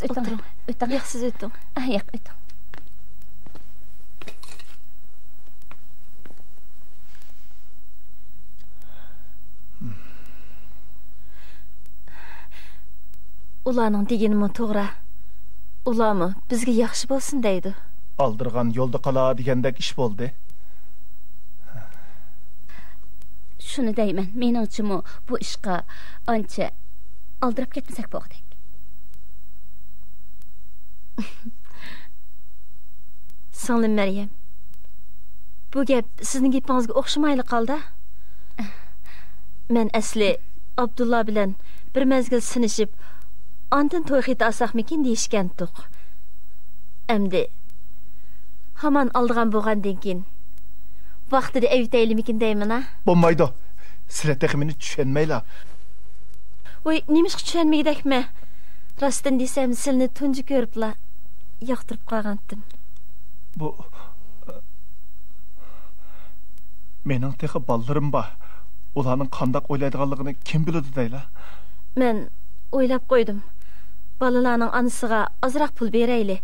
O'tiring. Yo'q, siz o'tiring. Yo'q, o'tiring. Ularning deganimi to'g'ri. Ularmi bizga yaxshi bo'lsin deydi. Aldırgan yolda qala degandek ish bo'ldi. Shuni deyman, meningcha bu ishqa ancha aldirib ketmasak bo'g'dak. Singlim Maryam. Bu gap sizning gapingizga o'xshamayli qoldi. Men asli Abdullah bilan bir mezgil sinishib, ondan to'yxat olsaqmikin deyishgandik. Endi hamon oldigan bo'lgandan keyin Vaqtida eviteylimekin deymin ha? Bo'lmaydi. Sizlar texmini tushunmaylar. Voy, nimishqa tushunmaydakmi? Rostdan desam, sizni tunji ko'ribla yoqtirib qolgandim. Bu mening texi ballarim bor. Ularning qandoq o'ylaydiganligini kim biladi deylar? Men o'ylab qo'ydim. Balalarning onasiga ozroq pul berayli.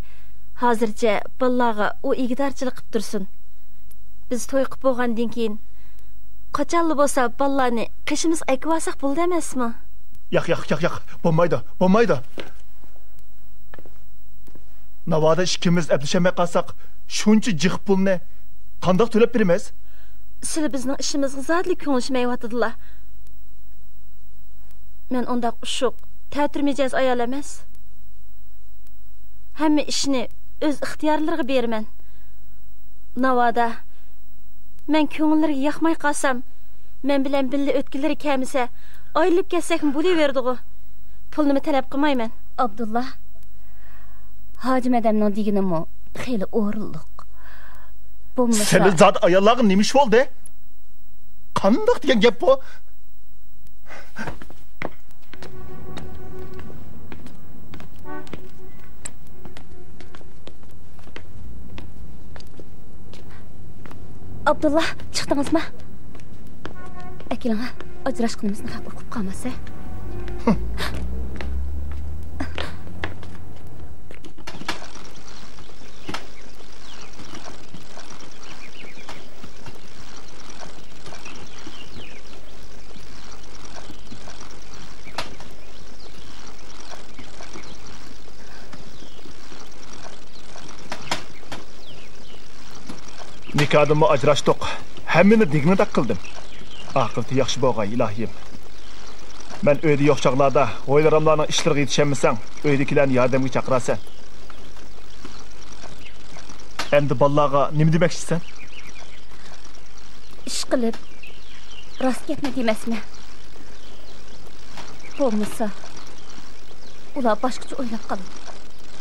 Hozircha balalarga u igidorchilik qilib tursin. Biz to'y qilib bo'lgandan keyin qachonli bo'lsa balalarni qishimiz ayqib bo'ldi emasmi? Yo'q. Bo'lmaydi. Navoda ikkimiz aplashamay qolsak, shuncha jiq pulni qandoq to'lab beramiz? Sizlar bizning ishimizga zotli ko'ngilshmayotdilar. Men undaq ushuq, ta'tirmijaz ayol emas. Hamma ishni o'z ixtiyorlariga beraman. Navoda men ko'ngillariga yoqmay qolsam, men bilan birga o'tkinlari kelmasa, ayrilib ketsakmi bo'laverdi-ku. Pulni talab qilmayman. Abdullah, Hoji madamning deganimi xeyli o'rinliq. Bo'lmasa Sen zot ayollarga nima ish bo'ldi? Qandoq degan gap bu? Abdullah, chiqdingizmi? Akilan, ajrashqinimizni xabar qilib qolmasa. Nikadımı ajrashdik. Hammani dignida qildim. Aqilti yaxshi bo'lg'ay, ilohim. Men uyda yo'q chaqlarda o'ylarimlarning ishlariga yetishmasam, uydagilarni yordamga chaqirasan. Endi bolalarga nima demoqchisan? Ish qilib rost gapni demasmi? Bo'lmasa ular boshqacha o'ylab qoladi.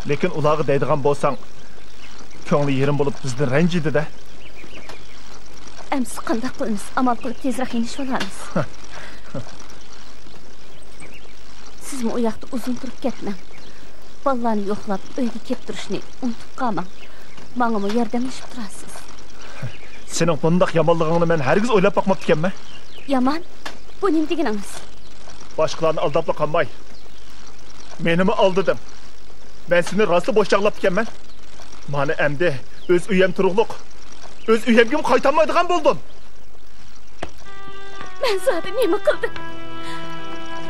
Lekin ularga deydigan bo'lsang, ko'ngli yerim bo'lib bizni ranjidi-da. Amsi qanday qilamiz? Amal qilib tezroq yenish olamiz. Sizmi u yoqda uzun turib ketmang. Bolalarni yo'qlab uyga kelib turishni unutib qolmang. Menga yordamlashib turasiz. Sening bundoq yomonligingni men hargiz o'ylab boqmabdi ekanman. Yomon? Bu nima deganingiz? Boshqalarni aldab qolmay. Menimi aldidim. Men seni rostli bo'shchaqlab ekanman. Mana endi o'z uyim turuqliq. O'z uyimga qaytamaydigan bo'ldim. Men zodi nima qildim?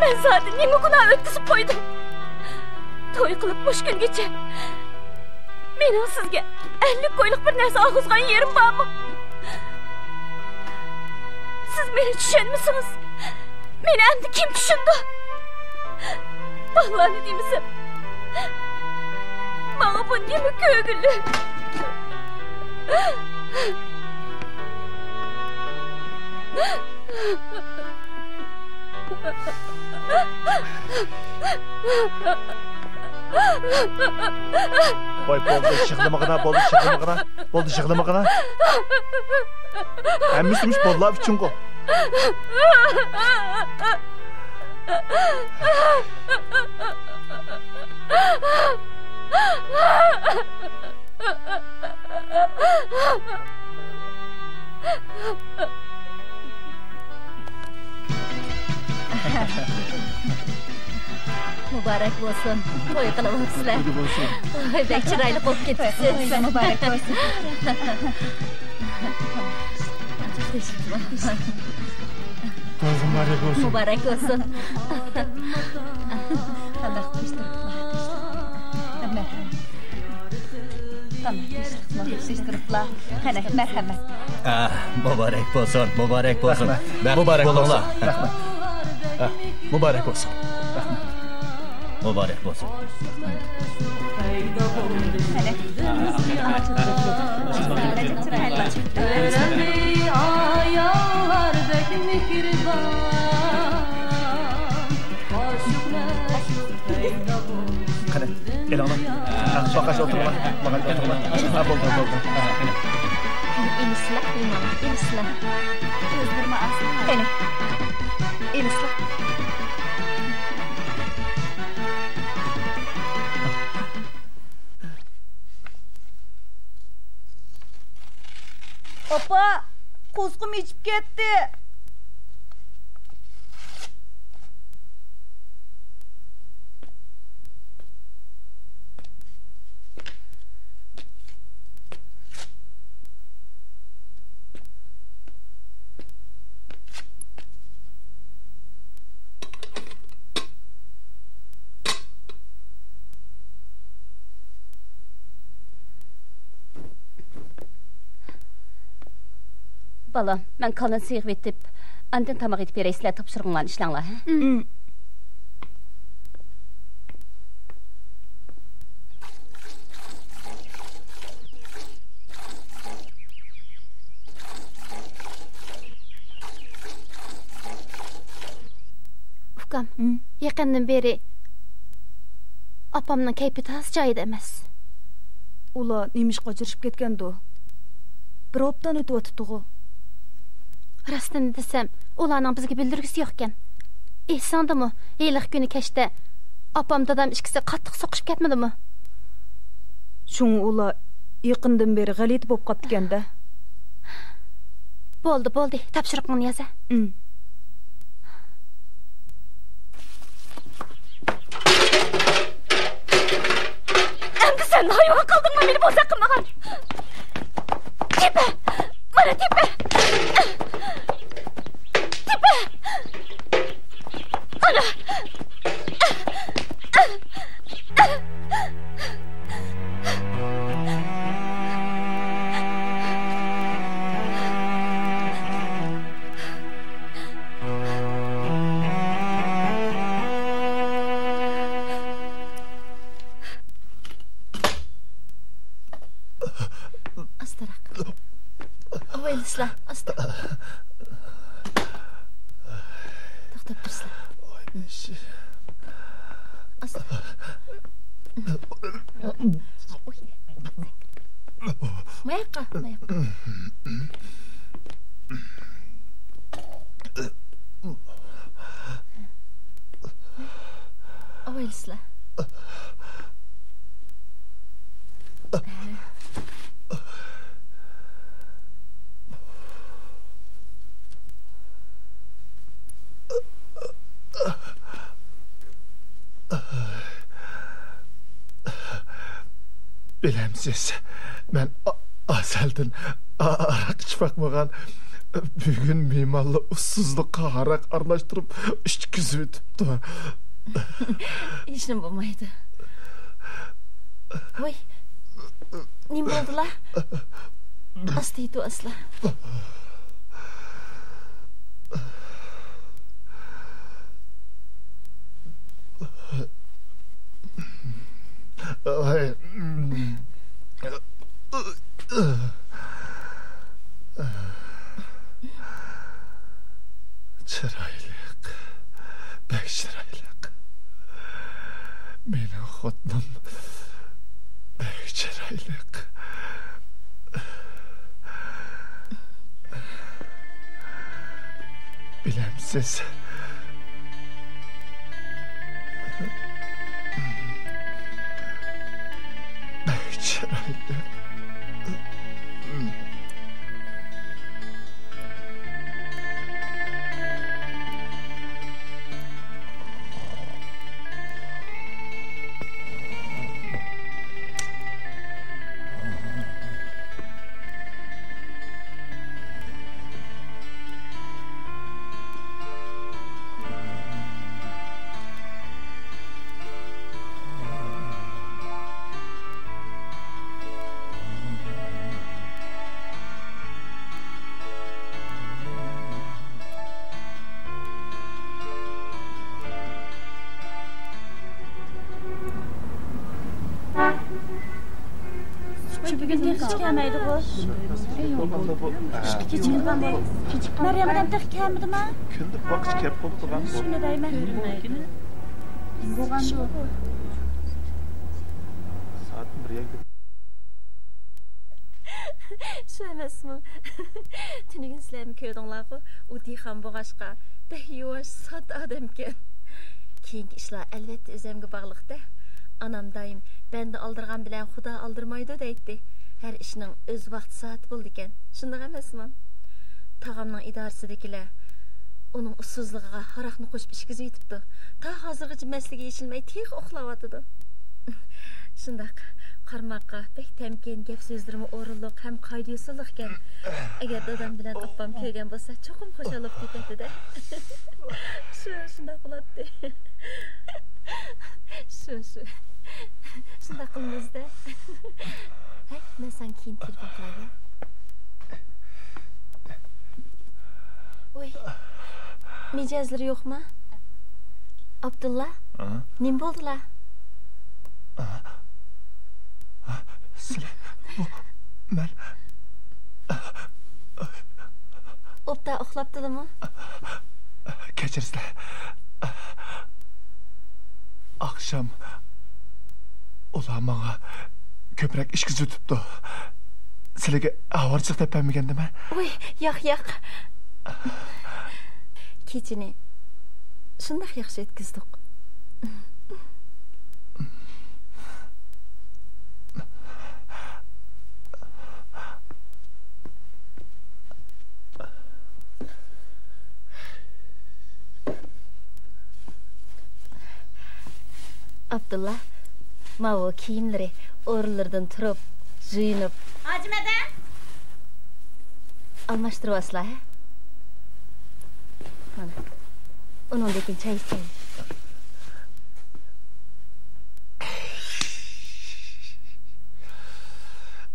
Men zodi nima gunoh o'tkazib qo'ydim? To'y qilib mush kungacha mening sizga 50 qo'yliq bir narsa og'izgan yerim bormi? Siz meni tushunmisiniz? Meni endi kim tushundi? Vallahi deymisiz? Bana bu nima ko'ngilli? Voy, bo'ldi, yig'lamag'ana, bo'ldi, yig'lamag'ana. Hammasimiş bolalar uchun-ku. Mübarek olsun. To'y qilib o'psizlar. Voy, bek chiroyli bo'lib ketibsiz. Muborak bo'lsin. Muborak olsun. Muborak olsun. Allah Şiştiripler. Hene merhamet. Mübarek olsun, mübarek olsun. Mübarek olsun. Mübarek olsun. Mübarek olsun. El ana. Bakaş oturma. Bakaş oturma. Ha, oldu. İlisla, imam, ilisla. Gözlerimi asın. Hele. İlisla. Opa, kuzgum içip gitti. Balam, ben kalın sıyıq etip, andın tamaq etip bereysizler tapşırğınlan işlanlar. Ufkam, yaqindan beri apamның kayfi tas joyida emas. Ula nemiş qaçırışıp ketkendi o. Bir hoptan ötüp atıptı. Rastını desem, ularning bizga bildirgisi yo'q ekan. Esandimi? Yiliq kuni kechda apam dadam ikkisi qattiq so'qishib ketmadimi? Şun ula yaqindan beri g'alati bo'lib qolibdi ekanda. Bo'ldi, topshiriqni yoza. Endi sen hayvon qaldırma meni bo'zaq qilmagan. Tepe! Mana tepe! Tepe! Ana! Astarak. Ovelisla, asta. To'xtab tursizlar. Asta. Mayaqqa. Ovelisla. Bilemsiz, ben aselden arak çıkmağan bugün mimarlı ussuzlukka harak arlaştırıp işkiz ötüptü. Hiç ne bulmaydı. Oy, ne oldular? Astıydı asla. Ay. Çıraylık, bek çıraylık. Benim xotnum bek çıraylık. Bilemsiz. Bugün tek gelmeydi bu. Keçirgan bu. Meryem'den tek gelmedi mi? Kündür bakış kep bolup duran bu. Şunu dayma. Boğan bu. Saatin 1'ye gidip. Şu emasmi? Tünügün sizlarni ko'rdinglar-ku, u dehqon bo'lg'achqa bek yuvosh sod odam ekan. Keyingi ishlar albatta o'zimga bog'liqda. Anam doim benda aldırgan bilan Xudo aldırmaydi deydi. Her ishning o'z vaqt soati bo'ldi ekan. Shunday emasmi? Tağamning idorasidagilar uning ussuzligiga haraqni qo'shib ishkizib yetibdi. Ta hozirgacha masliga yechilmay tiq uxlayotdi. Shundaq qarmoqqa bek tamkin gap so'zlarimi o'rinliq ham qoidasizlik ekan. Agar dadam bilan opam kelgan bo'lsa, cho'qim qo'shilib ketadi-da. Shunday bo'ladi. Shu. Shunday qilamiz-da. Hay, men sen keyin telefon qilaman. Oy. Mijozlar yo'qmi? Abdulla? Nim bo'ldilar? Men Opta uxlabdimi? Kechirsizlar. Akşam ular menga ko'proq ishga o'tibdi. Sizlarga avorchiq deb bilmagandimi? Oy, yo'q. Kechini shunday yaxshi o'tkazdik. Abdullah, mavo kiyimlari o'rinlardan turib, juyinib. Hojimada? Almashtiryapsizlar, ha? Mana. Uningdagi choy iching.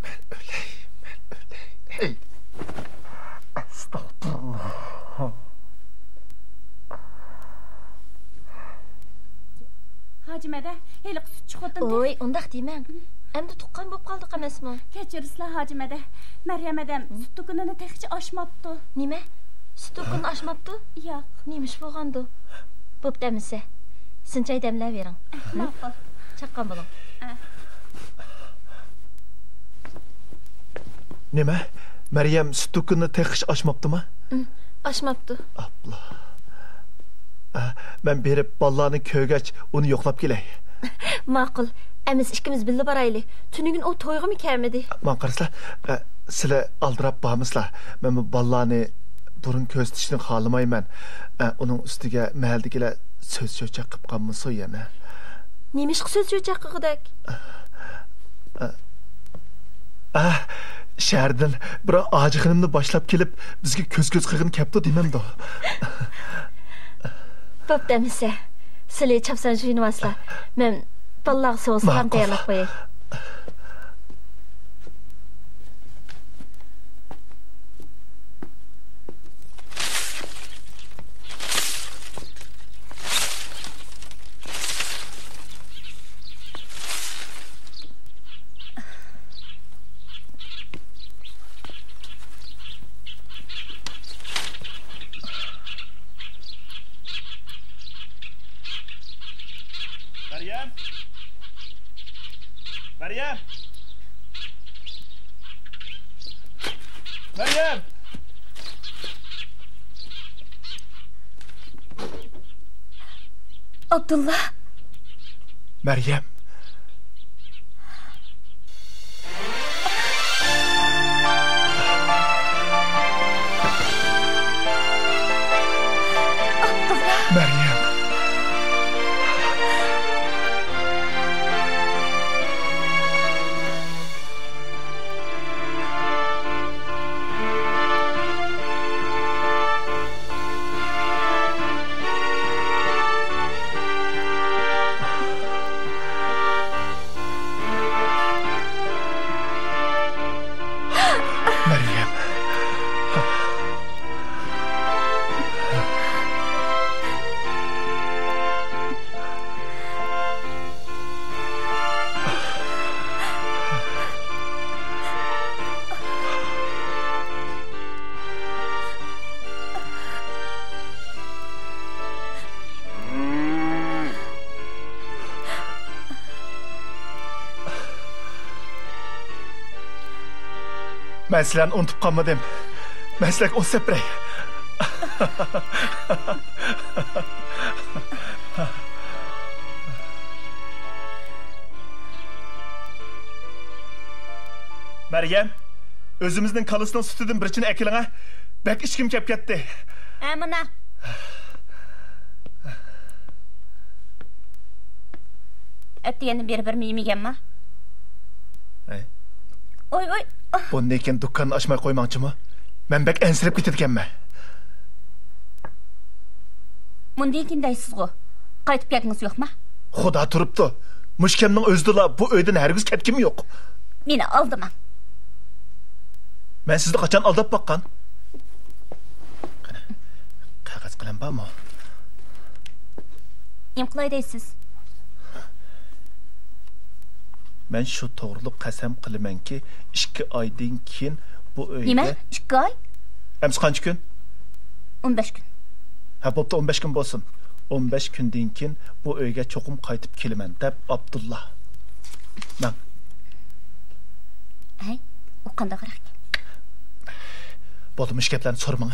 Men o'lay. Hey. Astagfirullah. Hacimede, hele süt çıkırdın. Oy, ondaq deyman. Endi tuqqan bo'lib qoldik emasmi? Kechirsizlar Hacimede. Meryem edem süt tukununu texçi aşmaptı. Nima? Süt tukununu aşmaptı? Yo'q. Nemish bo'lgandi? Bo'pdamisa. Sinchey demlayvering. Ma'qul. Chaqqan bo'ling. Nima? Meryem süt tukununu texçi aşmaptımı? Aşmaptı. Abla. Ben berib ballarni ko'ygach uni yo'qlab kelay. Ma'qul. Emiz ikkimiz birga boraylik. Tunugin o to'yg'imi kelmadi. Men qarasizlar, sizlar aldirab bormisizlar. Men bu ballarni burun ko'rsatishni xohlamayman. Uning ustiga mahaldagilar so'z cho'chaq qilib qolmasa yana. Nemish so'z cho'chaq qildik? Shahardan bir ojiqinimni boshlab kelib, bizga ko'z qilg'in kapti demamdi. Bo'pdamisa. Sizlar chapsan juyinibsizlar. Men ballar so'zni ham tayyorlab qo'yay. Meryem! Abdullah. Meryem. Abdullah. Meryem. Ben sizlerni unutib qolmadim. Ben sizlarga o'z sepray. Meryem, özümüzün kalısının sütüdün bir içine ekiline. Bek işkim kep ketdi. Amına. Ettiğini bir mi yemeygenme? Oy. Bunun eken dükkanını açmay koymancı mı? Ben bek ensirip gitedikenme. Mundikin deysiz go. Qaytıp ketiniz yok mu? Xuda turuptu. Müşkemnin özdüla bu öyden hergiz ketkim yok. Meni aldıma. Ben sizni kaçan aldap bakkan? Kağız kılan var mı? İmqılay deysiz. Ben şu doğruluk qasam qilaman ki 2 aydan keyin bu öyde... Nima? 2 ay? Emsi qancha kun? 15 gün. Ha, bopta 15 gün bolsun. 15 kundan keyin bu öyge çoqum qaytib kelaman deb Abdullah. Men. Hay, o qanday qaraq? Bo'ldi, mishkatlarni so'ramang.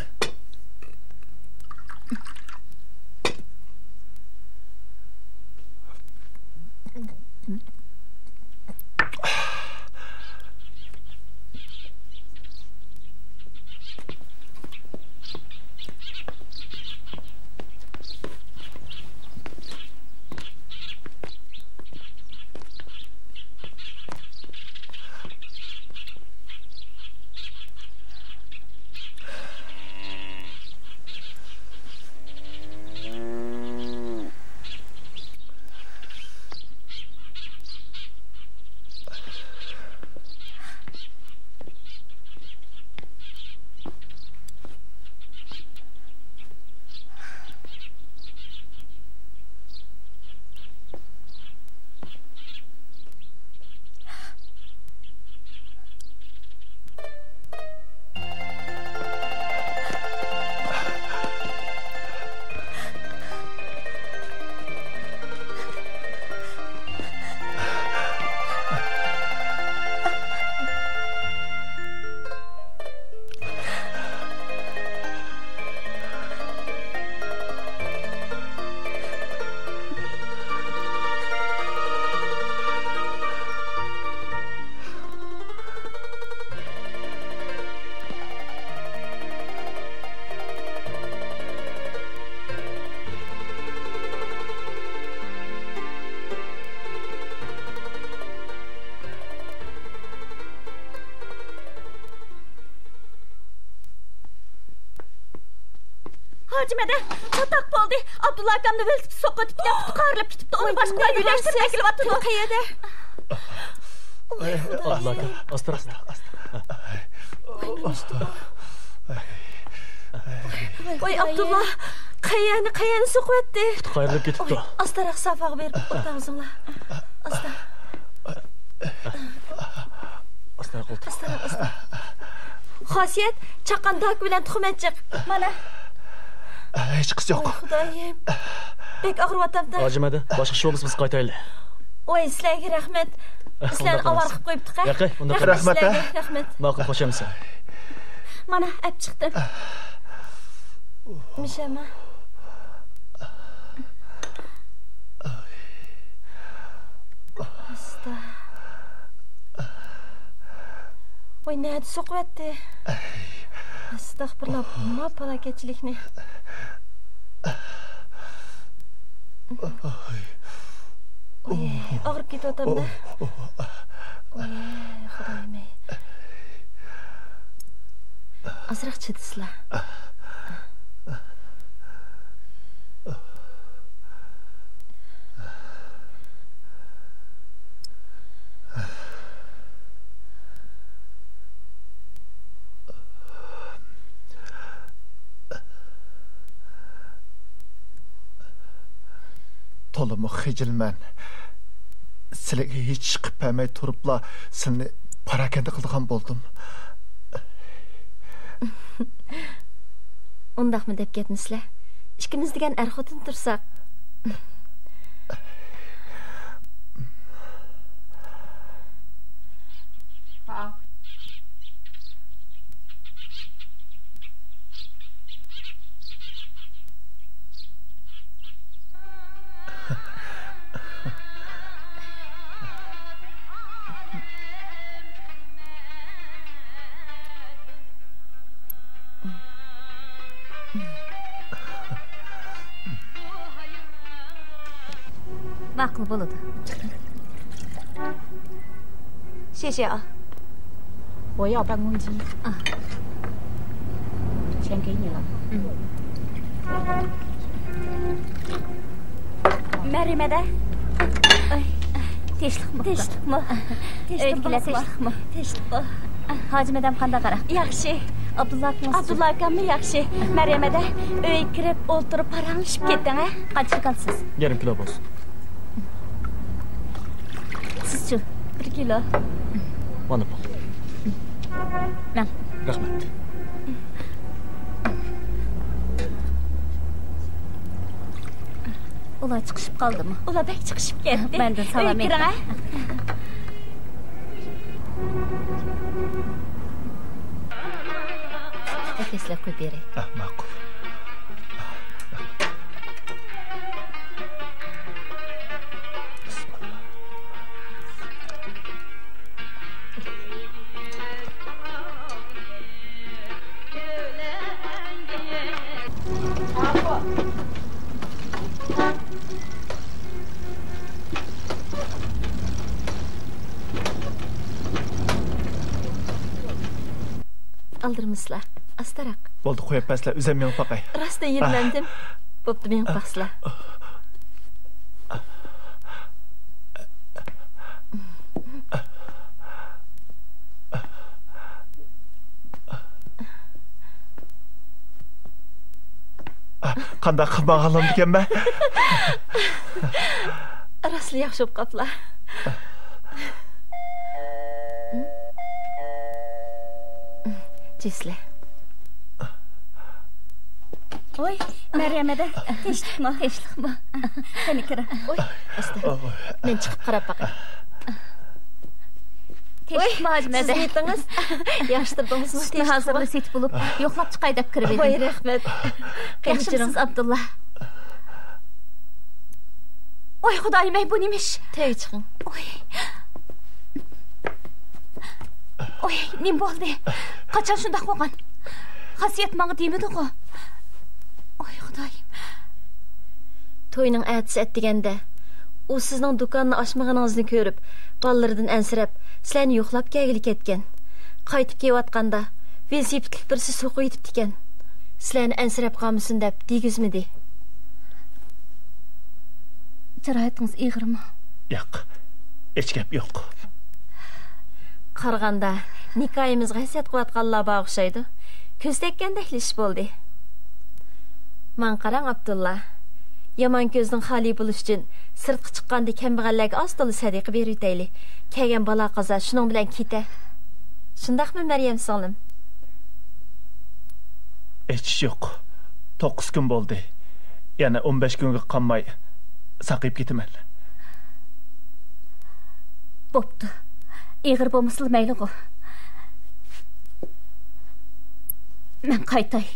Hacimede çatak boldu. Abdullah akamni veltip soqatib ketib, qarlab ketibdi. Onu başqalar güləştirib təkilib atdı. Qayada? Abdullah akam, asta. Oy Abdullah, qayani soqib etdi. Qayrilib ketibdi. Astaroq safaga berib o'tag'izinglar. Asta. Astaroq. Xosiyat, chaqandak bilan tuxmatchiq. Mana. Hech qiz yo'q. Xudoyim. Bek og'riyotamda. Hojimada, boshqa ish bo'lmasa biz qaytaylik. Oy, sizlarga rahmat. Sizlarni avval qilib qo'yibdi-qa. Yo'q, unda rahmat. Rahmat. Ma'qul qo'shamiz. Mana, olib chiqdim. Mishama. Asta. Oy, nada so'qib etdi. Astagfirullah, nima palakatchilikni. Oy, og'rib ketyapti-da. Oy, xudoyim. Azroq chidisizlar. Tolumu xijilman. Sizlarga hech chiqib bermay turibla sizni parakanda qilgan bo'ldim. Undaqmi deb ketmisizlar? Ikkimiz degan er-xotin tursak. Ma'qul bo'ladi.谢谢啊。我要办公机。钱给你了。Mərimədə. Ay, teşlikmi? Teşlikmi? Teşlikmi? Teşlikmi. Hacı mədəm qanda qara. Yaxşı. Abdulla akamı yaxşı. Məryəmədə öyə kirib oturub paranlaşıb getdin, hə? Qancha qalsız? Yarım kilo olsun. Sizçü? 1 kilo. Bana bak. Mən. Rahmet. Ular chiqishib qoldimi? Ular bək chiqishib ketdi. Məndən salam et. Tekesler koy beri. Ma'qul. Aldırmışlar. Astarak. Bo'ldi, qo'yib paslar, o'zim men paqay. Rasta yermandim. Bo'pti, men paqslar. Qanday qilmagandim ekanman? Rasta yaxshi bo'lib qoplar. Cisle. Oy, Məryəmədə. Teşlikmi? Səni kira. Oy, asta. Men chiqib qarab baqay. Teşlikmi Hacımədə? Siz yetdiniz? Yaxşıdırdınızmı? Teşlikmi hazırlı set bulub, yoxlab çıxay deb kirib edim. Oy, rəhmət. Yaxşımısınız Abdullah? Oy, Xudayım, bu neymiş? Tey çıxın. Oy, nim bo'ldi? Qachon shundaq bo'lgan? Xasiyat menga demidi-ku. Oy, Xudoyim. To'yning atisi atdiganda, u sizning do'konni ochmaganingizni ko'rib, ballardan ansirab, sizlarni yo'qlab kelgili ketgan. Qaytib kelayotganda, velosipedlik birisi so'qib yetibdi ekan. Sizlarni ansirab qolmasin deb degizmidi? Jiroyatingiz ig'irmi? Yo'q. Hech gap yo'q. Qaraganda nikoyimizga hasiyat qilayotganlar bor o'xshaydi. Ko'z tekkandek ish bo'ldi. Men qarang Abdulla. Yomon ko'zning xoli bo'lish uchun sirtqa chiqqanda kambag'allarga oz-to'la sadiqa berib o'taylik. Kelgan balo qazo shuning bilan keta. Shundaqmi Maryam singlim? Hech yo'q. 9 kun bo'ldi. Yana 15 kunga qolmay saqib ketaman. Bo'pti. Ig'ir bo'lmasa mayli-ku. Men qaytay.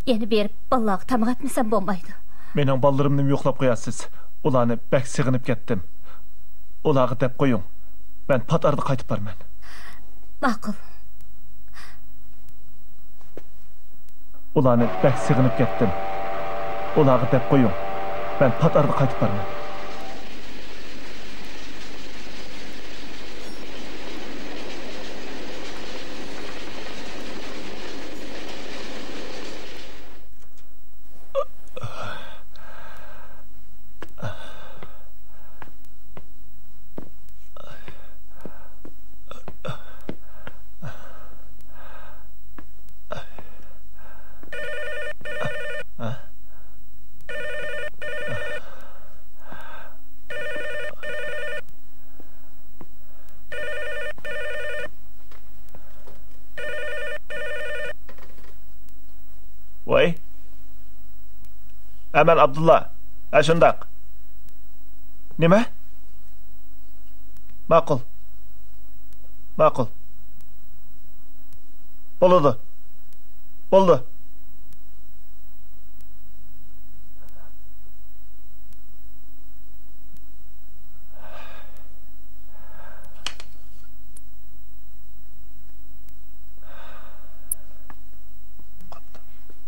Yana berib baloq tamoq etmasam bo'lmaydi. Mening ballarimni yo'qlab qo'yasiz. Ularni bak sig'inib ketdim. Ularga deb qo'ying. Men patarda qaytib borman. Ma'qul. Ularni bak sig'inib ketdim. Ularga deb qo'ying. Men patarda qaytib borman. Voy. Aman Abdullah. Shundaq. Nima? Ma'qul. Ma'qul. Bo'ldi. Bo'ldi.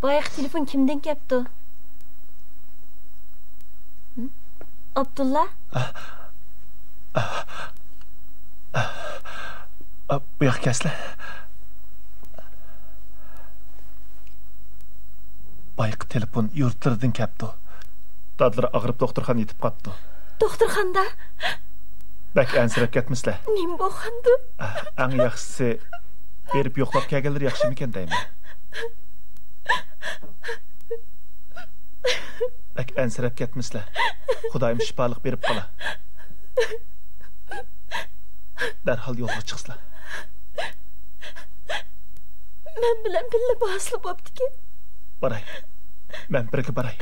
Boyaq telefon kimdan kelibdi? Abdullah? Bu yoq kesle. Bayık telefon yurtlardan kepti. Dadları ağırıp doktorxana yetip qaptı. Doktorxanda? Bak ansirab ketmisler. Nim bo'lgandi? Eng yaxshisi berib yo'qlab kelganlar yaxshimikan deyman. Bak ansirab ketmisler. Xudoyim shifolik berib qola. Darhol yo'lga chiqsizlar. Men bilan billa bosli bo'pti-ki. Baray. Men birga baray.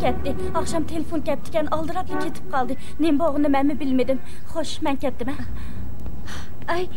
Ketdi. Akşam telefon keptiken aldıraplı ketip kaldı. Nem bağını ben mi bilmedim. Hoş, ben kettim ha. Ay.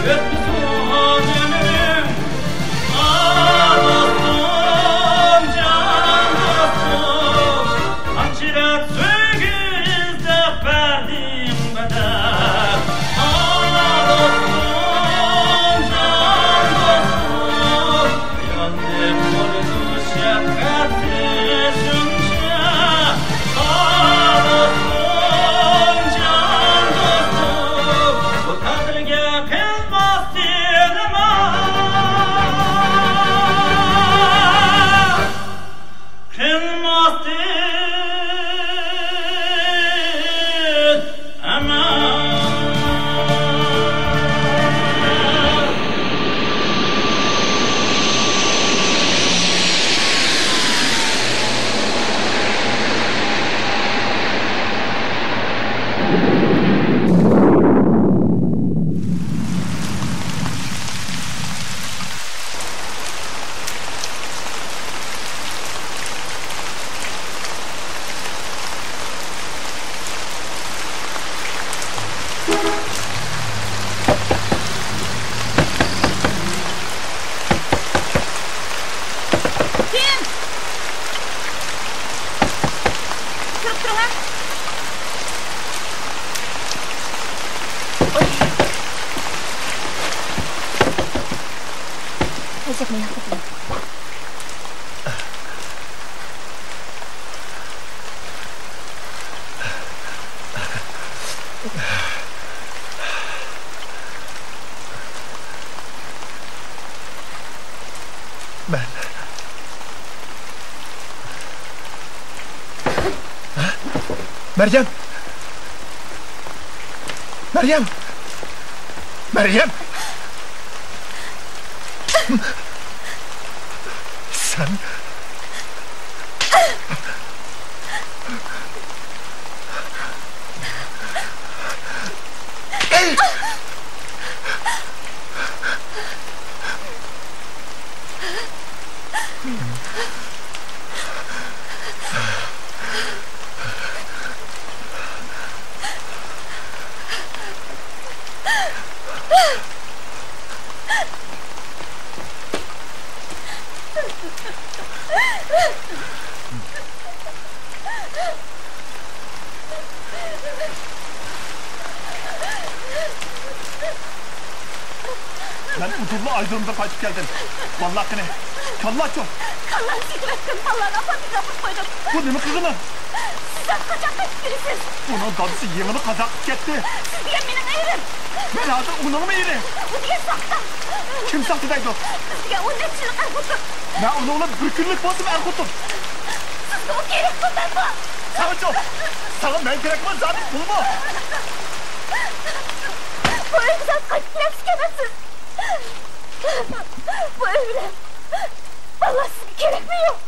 Good. Ben... Meryem! Meryem! Meryem! Sen... Ben Udurlu Aydın'da kaçıp geldim. Vallahi ne? Kallah çok. Kallah sikrettin. Vallahi apatı kapıp koydum. Bu ne mi kızını? Siz kaçak birisiz. Onun dadısı yemini kazaklık etti. Siz diye benim eğrim. Ben hazır onun mu eğri? Bu diye sakta. Kim saktıdaydı o? Siz diye 10 netçilik Erkut'um. Ben onu oğlum bir günlük basım Erkut'um. Siz de o gerek bundan bu. Sana çok. Sana ben gerek var zaten bulma. Bu evden kaçıp sikemezsiniz. Bu evden. Vallahi size gerek mi yok?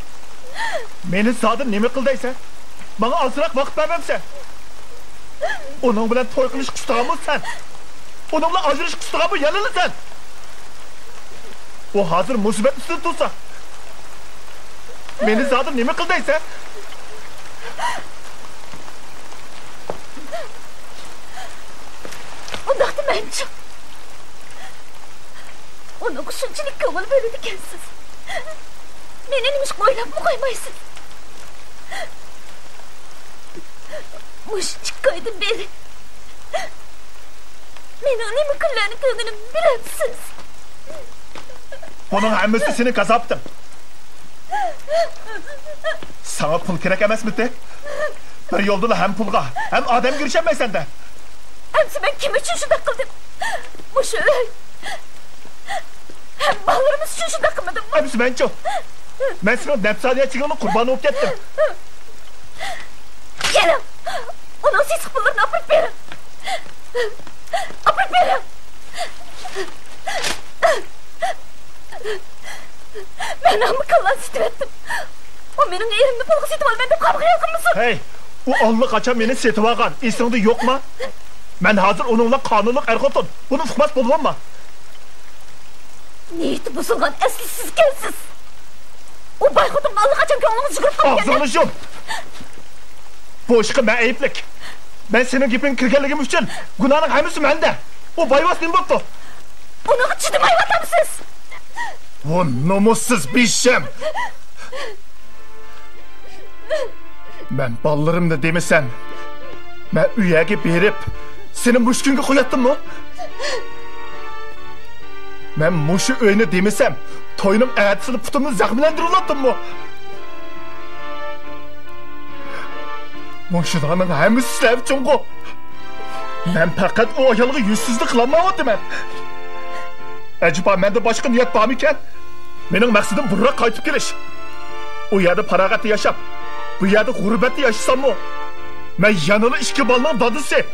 Meni zaten nemi kıldaysa? Bana azırak vakit vermemse. Onun bilen toy kılış kıstığımı sen. Onun bilen ajırış kıstığımı yanılı sen. O hazır musibet üstüne tutsa. Meni zaten nemi kıldaysa? Ondaqda mənçim. Ona quşunçilik köngül bölüdü kensiz. Meni nimiş qoylap mı qoymaysın? Muş çıkkaydın beri. Menin nemi kıllarını köngülüm bilemsiz. Onun hemmesi seni gazaptım. Sana pul gerek emez mi de? Bir yolda da hem pulga hem adem girişemeysen de. Hemsi ben kim için şunda kıldım? Muş öl. Hem ballarımız için şunda kılmadım. Hemsi ben çok. Ben senin nefsaniye çıkığını kurbanı olup gittim. Gelin. Onun siz kıpıllarını apırt verin. Apırt verin. Ben namı kallan sitvettim. O benim elimde bulgu sitval ben de kavga yakın mısın? Hey, o allı kaçan beni sitvagan. İsminde yok mu? Ben hazır onunla kanunluk erkotun. Bunu sıkmaz bulmam mı? Niyeti bozulgan eslisiz gelsiz. O baykutun allı kaçan könlünü zıgırıp kalın kendine. Ağzanışım. Bu ışıkı ben eyiplik. Ben senin gibin kirgenligim için günahın hemisi bende. O bayvas ne boktu? Onu çıdım hayvata mısınız? O namussuz bir şem. Ben ballarım da demesem. Ben üyege berip senin muşkunga koyattım mı? Ben muşu öyne demesem toyunun ertesini putumunu zahmelendirulattım mı? Muşudanın hemisi sizler için o. Ben fakat o ayalığı yüzsüzlük kılamamadım ben. Acaba bende başka niyet var mı iken? Benim maksadım buraya kayıp geliş. O yerde paragatı yaşap, bu yerde gurbette yaşasam mı? Ben yanılı işki balının dadısı.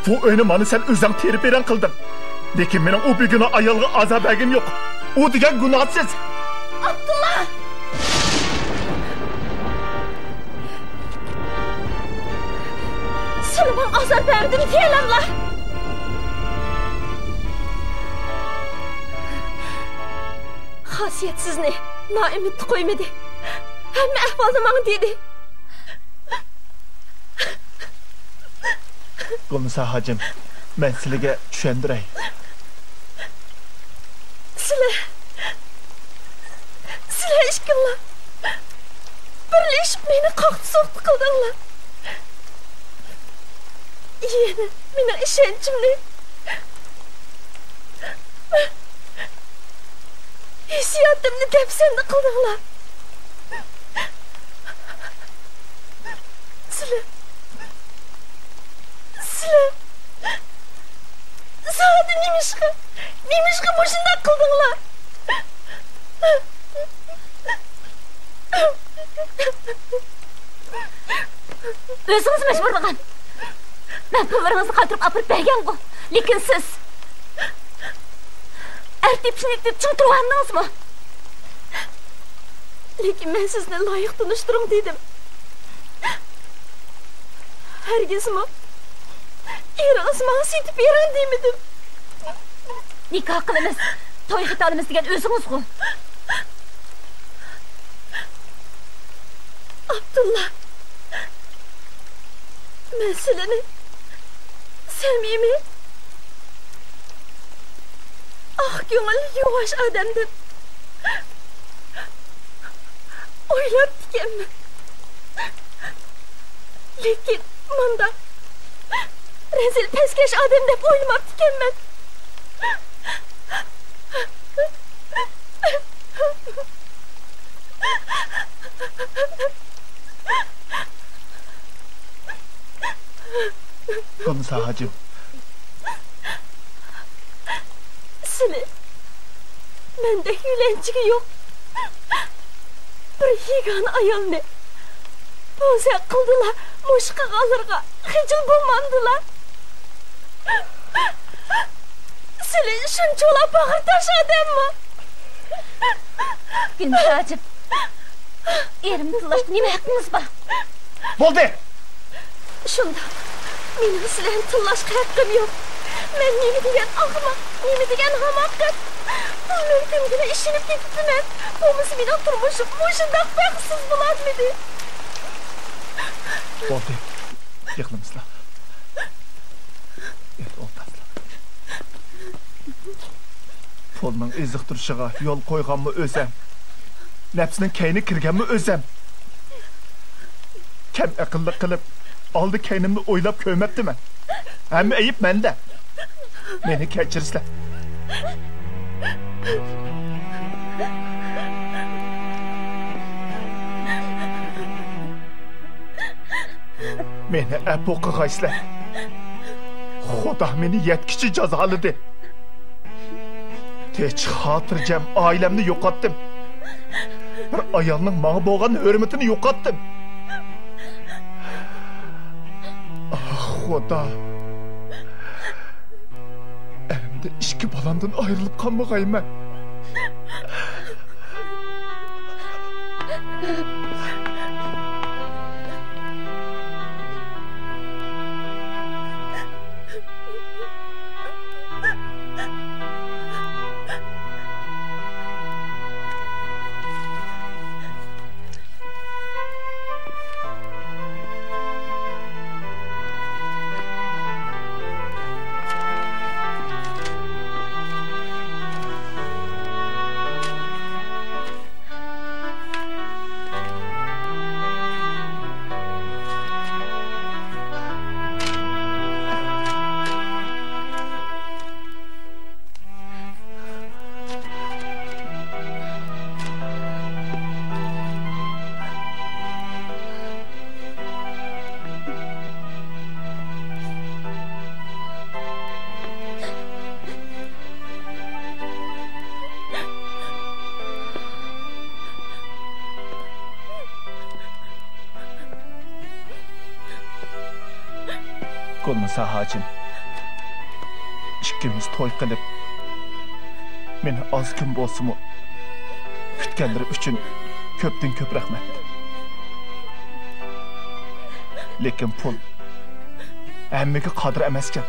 Bu önüm anı sen özden terip eren kıldın. Lekin benim o bir güne ayalığı azap egim yok. O diyen günahsız. Abdullah! Seni bana azap verdiğini diyelemler. Xasiyetsizni, naümidni qo'ymadi. Hamma ahvolni menga dedi. Komisar hacım, ben sizlarga tushundiray. Sizlar ishqillar. Birlashib meni qoqdi so'qdi qildinglar. Yana meni ishonchimni hissiyotimni dafsanda qildinglar. Özünüz mecburlagan. Ben pullarınızı kaldırıp apırıp bergen bu. Lekin siz... Ertepçilik deb çın turgandınız mı? Lekin ben sizni layık tanıştırım dedim. Herkes mi? Eriniz bana setip eren demedim. Nikah kılımız, toy hitalımız degen özünüz bu. Abdullah. Ben sileni samimi, ah ko'ngil yuvosh odam deb o'ylab ekanman. Lekin munda rezil pastkash odam deb o'ylamabdi ekanman. Komiser hacım. Sile, mende yülençigi yok. Bir yegana ayolni bo'za qildilar, mushqa alırga hijil bo'lmandilar. Sile shunchoq bag'ir tashladimmi? Komiser hacım. Erimni tillashda nima haqqingiz bor? Bo'ldi. Shunda mening sizlarni tillashga haqqim yo'q. Men nima degan ahmoq, nima degan hamoqat. Bu mumkingina ishinib ketibman. Bo'lmasa mening turmushim shundoq baxtsiz bo'larmidi? Bo'ldi. Yig'lamizlar. O'rtaslar. Pulning eziq turishiga yo'l qo'yganmi o'zim? Nafsining kayni kirganmi o'zim? Kam aqlli qilib aldı kaynimni o'ylab ko'ymabdimi? Hamma ayib menda. Meni kechirsizlar. Meni afu qilgaysizlar. Xudo meni yetkichi jazoladi. Hech xotirjam oilamni yo'qotdim. Bir ayolning menga bo'lgan hurmatini yo'qotdim. Xudo. Erimde ikki balamdan ayrılıp qolmagayman. Komiser hacım. İkimiz toy qilib, meni az kun bo'lsa-mu kutganlari uchun ko'pdan ko'p rahmat. Lekin pul hammaga qodir emaskan.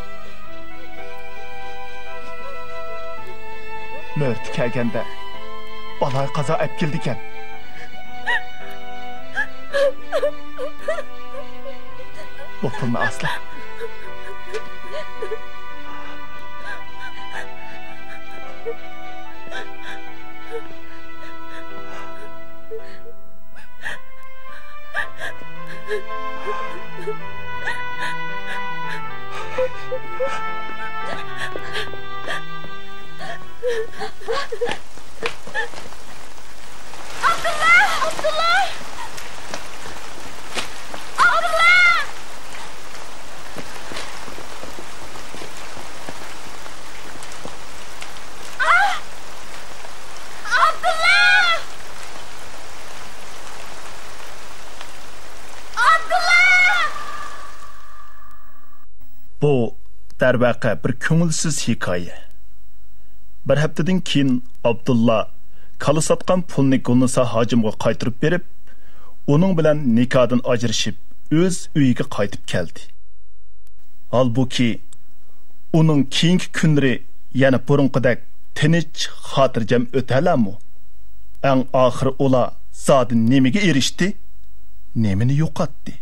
Mo'rt kelganda baloy qazo olib keldi ekan. Bu pulni asla Abdullah! Abdullah! Abdullah! Ah! Abdullah! Abdullah! Bu darvaqa bir ko'ngilsiz hikoya. Bir haftadan keyin Abdulla kala satgan pulni Gulnisa hojimga qaytirib berib, uning bilan nikohdan ajrashib, o'z uyiga qaytib keldi. Halbuki uning keyingi kunlari yana burunqidek tinch, xotirjam o'talarmi? Eng oxiri ular zodi nimaga erishdi? Nemini yo'qotdi?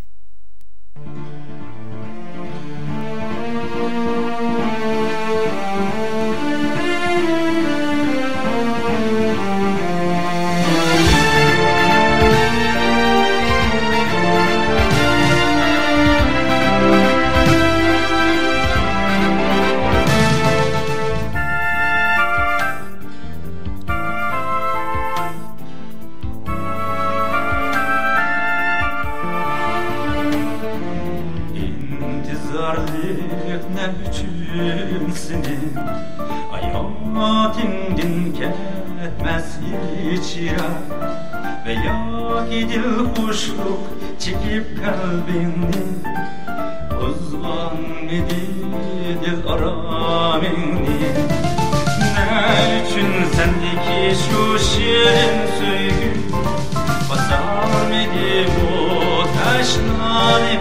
Hayatından ketmez hiç yara veya gidil kuşluk çekip kalbini uzman dil aramini ne için sendeki şu şirin söygü basar mıydı bu taşları